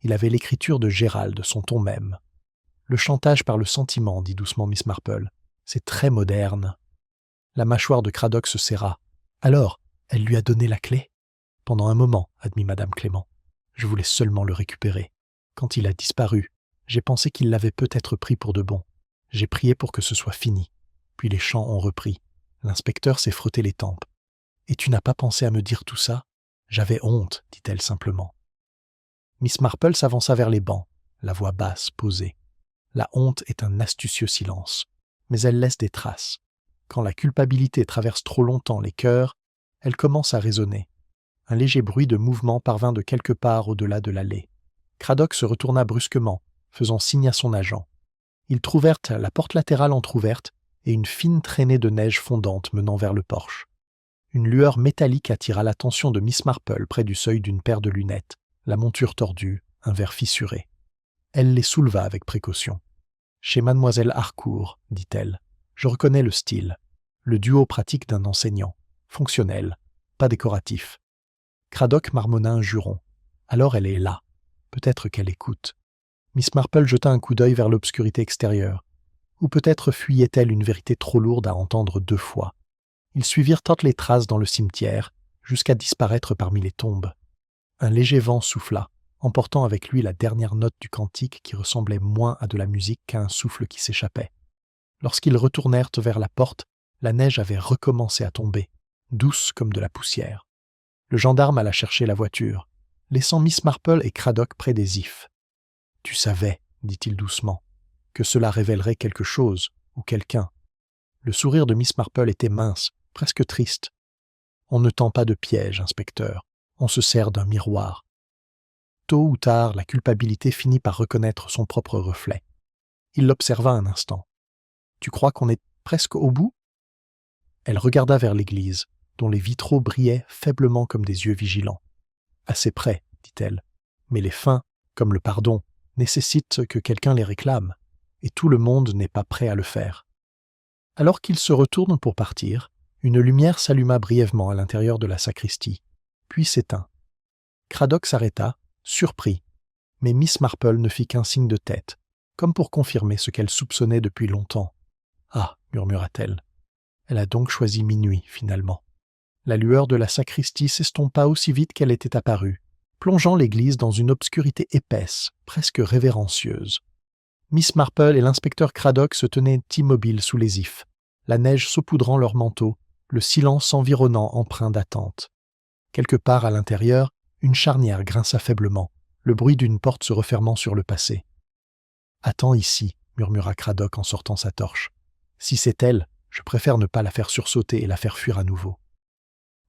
Il avait l'écriture de Gérald, son ton même. Le chantage par le sentiment, dit doucement Miss Marple. C'est très moderne. La mâchoire de Craddock se serra. Alors, elle lui a donné la clé ? Pendant un moment, admit Madame Clément. Je voulais seulement le récupérer. Quand il a disparu, j'ai pensé qu'il l'avait peut-être pris pour de bon. J'ai prié pour que ce soit fini. Puis les chants ont repris. L'inspecteur s'est frotté les tempes. « Et tu n'as pas pensé à me dire tout ça ? J'avais honte, dit-elle simplement. » Miss Marple s'avança vers les bancs, la voix basse, posée. La honte est un astucieux silence, mais elle laisse des traces. Quand la culpabilité traverse trop longtemps les cœurs, elle commence à résonner. Un léger bruit de mouvement parvint de quelque part au-delà de l'allée. Craddock se retourna brusquement, faisant signe à son agent. Ils trouvèrent la porte latérale entr'ouverte et une fine traînée de neige fondante menant vers le porche. Une lueur métallique attira l'attention de Miss Marple près du seuil d'une paire de lunettes, la monture tordue, un verre fissuré. Elle les souleva avec précaution. « Chez mademoiselle Harcourt, dit-elle. Je reconnais le style. Le duo pratique d'un enseignant. Fonctionnel, pas décoratif. » Cradock marmonna un juron. « Alors elle est là. Peut-être qu'elle écoute. » Miss Marple jeta un coup d'œil vers l'obscurité extérieure. Ou peut-être fuyait-elle une vérité trop lourde à entendre 2 fois. Ils suivirent toutes les traces dans le cimetière, jusqu'à disparaître parmi les tombes. Un léger vent souffla, emportant avec lui la dernière note du cantique qui ressemblait moins à de la musique qu'à un souffle qui s'échappait. Lorsqu'ils retournèrent vers la porte, la neige avait recommencé à tomber, douce comme de la poussière. Le gendarme alla chercher la voiture, laissant Miss Marple et Cradock près des ifs. « Tu savais, dit-il doucement, que cela révélerait quelque chose ou quelqu'un. » Le sourire de Miss Marple était mince, presque triste. « On ne tend pas de piège, inspecteur. On se sert d'un miroir. » Tôt ou tard, la culpabilité finit par reconnaître son propre reflet. Il l'observa un instant. « Tu crois qu'on est presque au bout ?» Elle regarda vers l'église, dont les vitraux brillaient faiblement comme des yeux vigilants. « Assez près, dit-elle. Mais les fins, comme le pardon, nécessitent que quelqu'un les réclame, et tout le monde n'est pas prêt à le faire. » Alors qu'ils se retournent pour partir, une lumière s'alluma brièvement à l'intérieur de la sacristie, puis s'éteint. Cradock s'arrêta, surpris, mais Miss Marple ne fit qu'un signe de tête, comme pour confirmer ce qu'elle soupçonnait depuis longtemps. « Ah, murmura-t-elle. Elle a donc choisi minuit, finalement. » La lueur de la sacristie s'estompa aussi vite qu'elle était apparue, plongeant l'église dans une obscurité épaisse, presque révérencieuse. Miss Marple et l'inspecteur Cradock se tenaient immobiles sous les ifs, la neige saupoudrant leurs manteaux, le silence environnant empreint d'attente. Quelque part à l'intérieur, une charnière grinça faiblement, le bruit d'une porte se refermant sur le passé. « Attends ici, murmura Cradock en sortant sa torche. Si c'est elle, je préfère ne pas la faire sursauter et la faire fuir à nouveau. »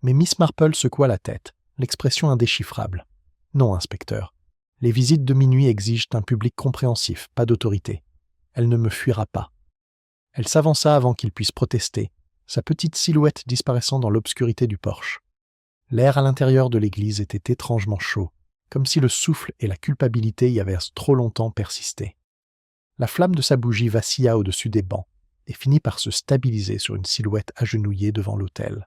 Mais Miss Marple secoua la tête, l'expression indéchiffrable. « Non, inspecteur. Les visites de minuit exigent un public compréhensif, pas d'autorité. Elle ne me fuira pas. » Elle s'avança avant qu'il puisse protester, sa petite silhouette disparaissant dans l'obscurité du porche. L'air à l'intérieur de l'église était étrangement chaud, comme si le souffle et la culpabilité y avaient trop longtemps persisté. La flamme de sa bougie vacilla au-dessus des bancs et finit par se stabiliser sur une silhouette agenouillée devant l'autel.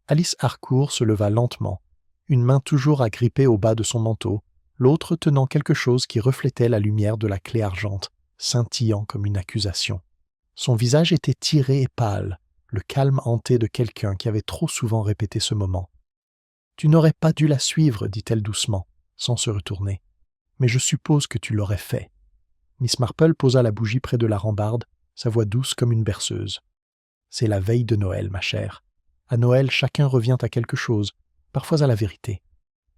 Alice Harcourt se leva lentement, une main toujours agrippée au bas de son manteau, l'autre tenant quelque chose qui reflétait la lumière de la clé argente, scintillant comme une accusation. Son visage était tiré et pâle, le calme hanté de quelqu'un qui avait trop souvent répété ce moment. « Tu n'aurais pas dû la suivre, dit-elle doucement, sans se retourner. Mais je suppose que tu l'aurais fait. » Miss Marple posa la bougie près de la rambarde, sa voix douce comme une berceuse. « C'est la veille de Noël, ma chère. À Noël, chacun revient à quelque chose, parfois à la vérité. »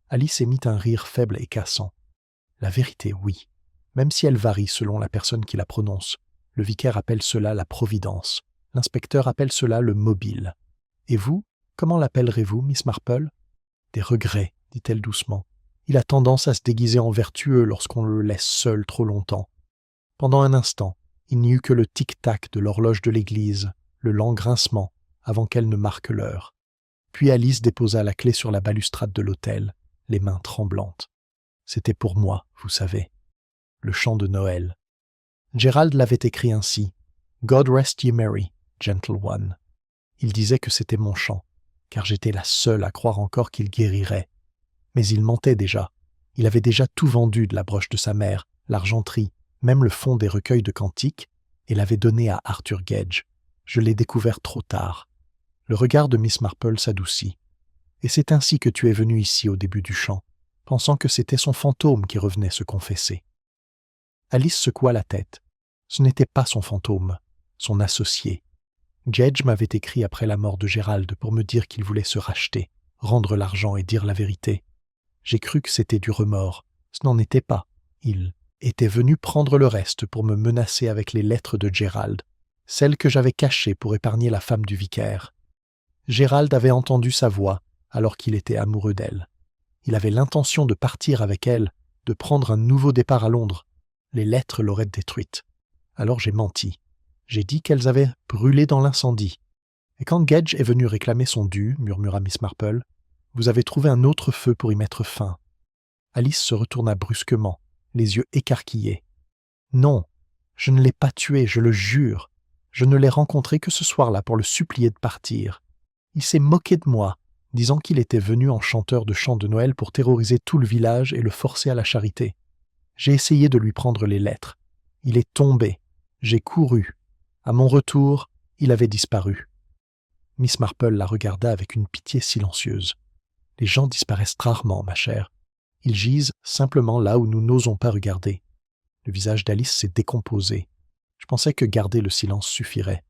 Alice émit un rire faible et cassant. « La vérité, oui, même si elle varie selon la personne qui la prononce. Le vicaire appelle cela la providence. L'inspecteur appelle cela le mobile. Et vous, comment l'appellerez-vous, Miss Marple ? » « Des regrets, dit-elle doucement. Il a tendance à se déguiser en vertueux lorsqu'on le laisse seul trop longtemps. » Pendant un instant, il n'y eut que le tic-tac de l'horloge de l'église, le lent grincement, avant qu'elle ne marque l'heure. Puis Alice déposa la clé sur la balustrade de l'autel, les mains tremblantes. C'était pour moi, vous savez. Le chant de Noël. Gérald l'avait écrit ainsi. « God rest ye merry, gentle one. » Il disait que c'était mon chant, car j'étais la seule à croire encore qu'il guérirait. Mais il mentait déjà. Il avait déjà tout vendu de la broche de sa mère, l'argenterie, même le fond des recueils de cantiques, et l'avait donné à Arthur Gedge. Je l'ai découvert trop tard. Le regard de Miss Marple s'adoucit. « Et c'est ainsi que tu es venu ici au début du chant, pensant que c'était son fantôme qui revenait se confesser. » Alice secoua la tête. Ce n'était pas son fantôme, son associé. Gedge m'avait écrit après la mort de Gérald pour me dire qu'il voulait se racheter, rendre l'argent et dire la vérité. J'ai cru que c'était du remords. Ce n'en était pas. Il était venu prendre le reste pour me menacer avec les lettres de Gérald, celles que j'avais cachées pour épargner la femme du vicaire. Gérald avait entendu sa voix alors qu'il était amoureux d'elle. Il avait l'intention de partir avec elle, de prendre un nouveau départ à Londres. Les lettres l'auraient détruite. Alors j'ai menti. J'ai dit qu'elles avaient brûlé dans l'incendie. Et quand Gedge est venu réclamer son dû, murmura Miss Marple, vous avez trouvé un autre feu pour y mettre fin. Alice se retourna brusquement, les yeux écarquillés. « Non, je ne l'ai pas tué, je le jure. Je ne l'ai rencontré que ce soir-là pour le supplier de partir. Il s'est moqué de moi, disant qu'il était venu en chanteur de chants de Noël pour terroriser tout le village et le forcer à la charité. J'ai essayé de lui prendre les lettres. Il est tombé. J'ai couru. À mon retour, il avait disparu. » Miss Marple la regarda avec une pitié silencieuse. « Les gens disparaissent rarement, ma chère. Ils gisent simplement là où nous n'osons pas regarder. » Le visage d'Alice s'est décomposé. Je pensais que garder le silence suffirait,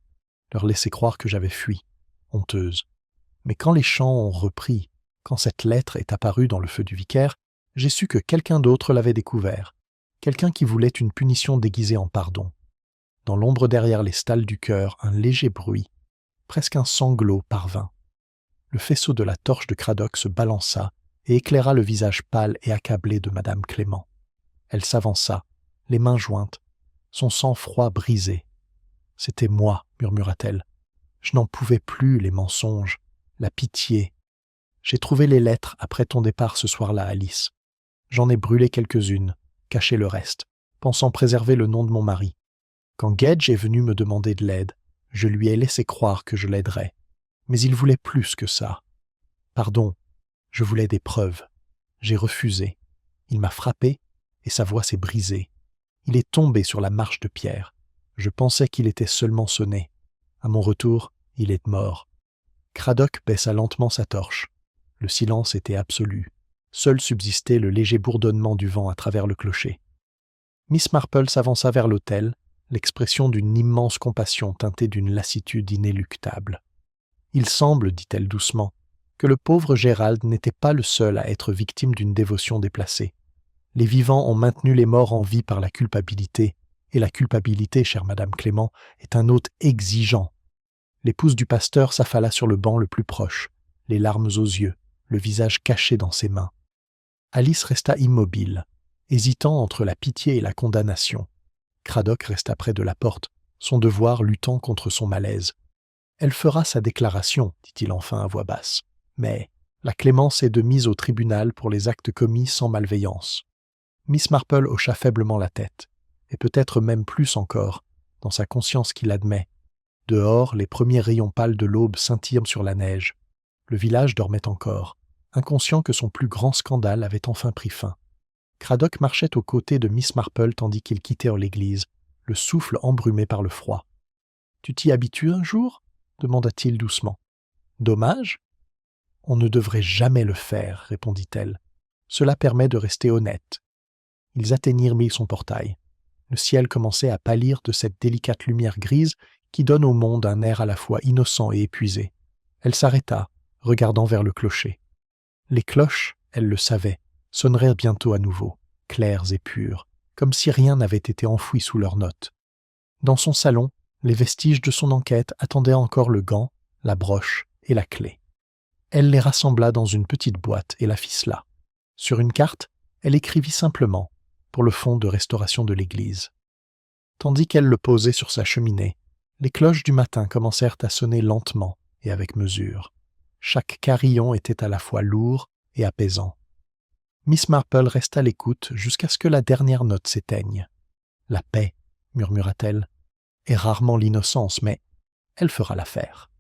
leur laisser croire que j'avais fui, honteuse. Mais quand les chants ont repris, quand cette lettre est apparue dans le feu du vicaire, j'ai su que quelqu'un d'autre l'avait découvert, quelqu'un qui voulait une punition déguisée en pardon. Dans l'ombre derrière les stalles du chœur, un léger bruit, presque un sanglot parvint. Le faisceau de la torche de Cradock se balança et éclaira le visage pâle et accablé de Madame Clément. Elle s'avança, les mains jointes, son sang-froid brisé. « C'était moi, murmura-t-elle. Je n'en pouvais plus, les mensonges, la pitié. J'ai trouvé les lettres après ton départ ce soir-là, Alice. J'en ai brûlé quelques-unes, caché le reste, pensant préserver le nom de mon mari. Quand Gedge est venu me demander de l'aide, je lui ai laissé croire que je l'aiderais. Mais il voulait plus que ça. Pardon, je voulais des preuves. J'ai refusé. Il m'a frappé et sa voix s'est brisée. Il est tombé sur la marche de pierre. Je pensais qu'il était seulement sonné. À mon retour, il est mort. » Cradock baissa lentement sa torche. Le silence était absolu. Seul subsistait le léger bourdonnement du vent à travers le clocher. Miss Marple s'avança vers l'autel, l'expression d'une immense compassion teintée d'une lassitude inéluctable. « Il semble, dit-elle doucement, que le pauvre Gérald n'était pas le seul à être victime d'une dévotion déplacée. Les vivants ont maintenu les morts en vie par la culpabilité, et la culpabilité, chère Madame Clément, est un hôte exigeant. » L'épouse du pasteur s'affala sur le banc le plus proche, les larmes aux yeux, le visage caché dans ses mains. Alice resta immobile, hésitant entre la pitié et la condamnation. Cradock resta près de la porte, son devoir luttant contre son malaise. « Elle fera sa déclaration, dit-il enfin à voix basse, mais la clémence est de mise au tribunal pour les actes commis sans malveillance. » Miss Marple hocha faiblement la tête, et peut-être même plus encore, dans sa conscience qui l'admet. Dehors, les premiers rayons pâles de l'aube scintillent sur la neige. Le village dormait encore, inconscient que son plus grand scandale avait enfin pris fin. Cradock marchait aux côtés de Miss Marple tandis qu'ils quittèrent l'église, le souffle embrumé par le froid. « Tu t'y habitues un jour » demanda-t-il doucement. « Dommage ?»« On ne devrait jamais le faire, » répondit-elle. « Cela permet de rester honnête. » Ils atteignirent son portail. Le ciel commençait à pâlir de cette délicate lumière grise qui donne au monde un air à la fois innocent et épuisé. Elle s'arrêta, regardant vers le clocher. Les cloches, elle le savait, sonneraient bientôt à nouveau, claires et pures, comme si rien n'avait été enfoui sous leurs notes. Dans son salon, les vestiges de son enquête attendaient encore le gant, la broche et la clé. Elle les rassembla dans une petite boîte et la ficela. Sur une carte, elle écrivit simplement, pour le fonds de restauration de l'église. Tandis qu'elle le posait sur sa cheminée, les cloches du matin commencèrent à sonner lentement et avec mesure. Chaque carillon était à la fois lourd et apaisant. Miss Marple resta à l'écoute jusqu'à ce que la dernière note s'éteigne. « La paix, » murmura-t-elle, « est rarement l'innocence, mais elle fera l'affaire. »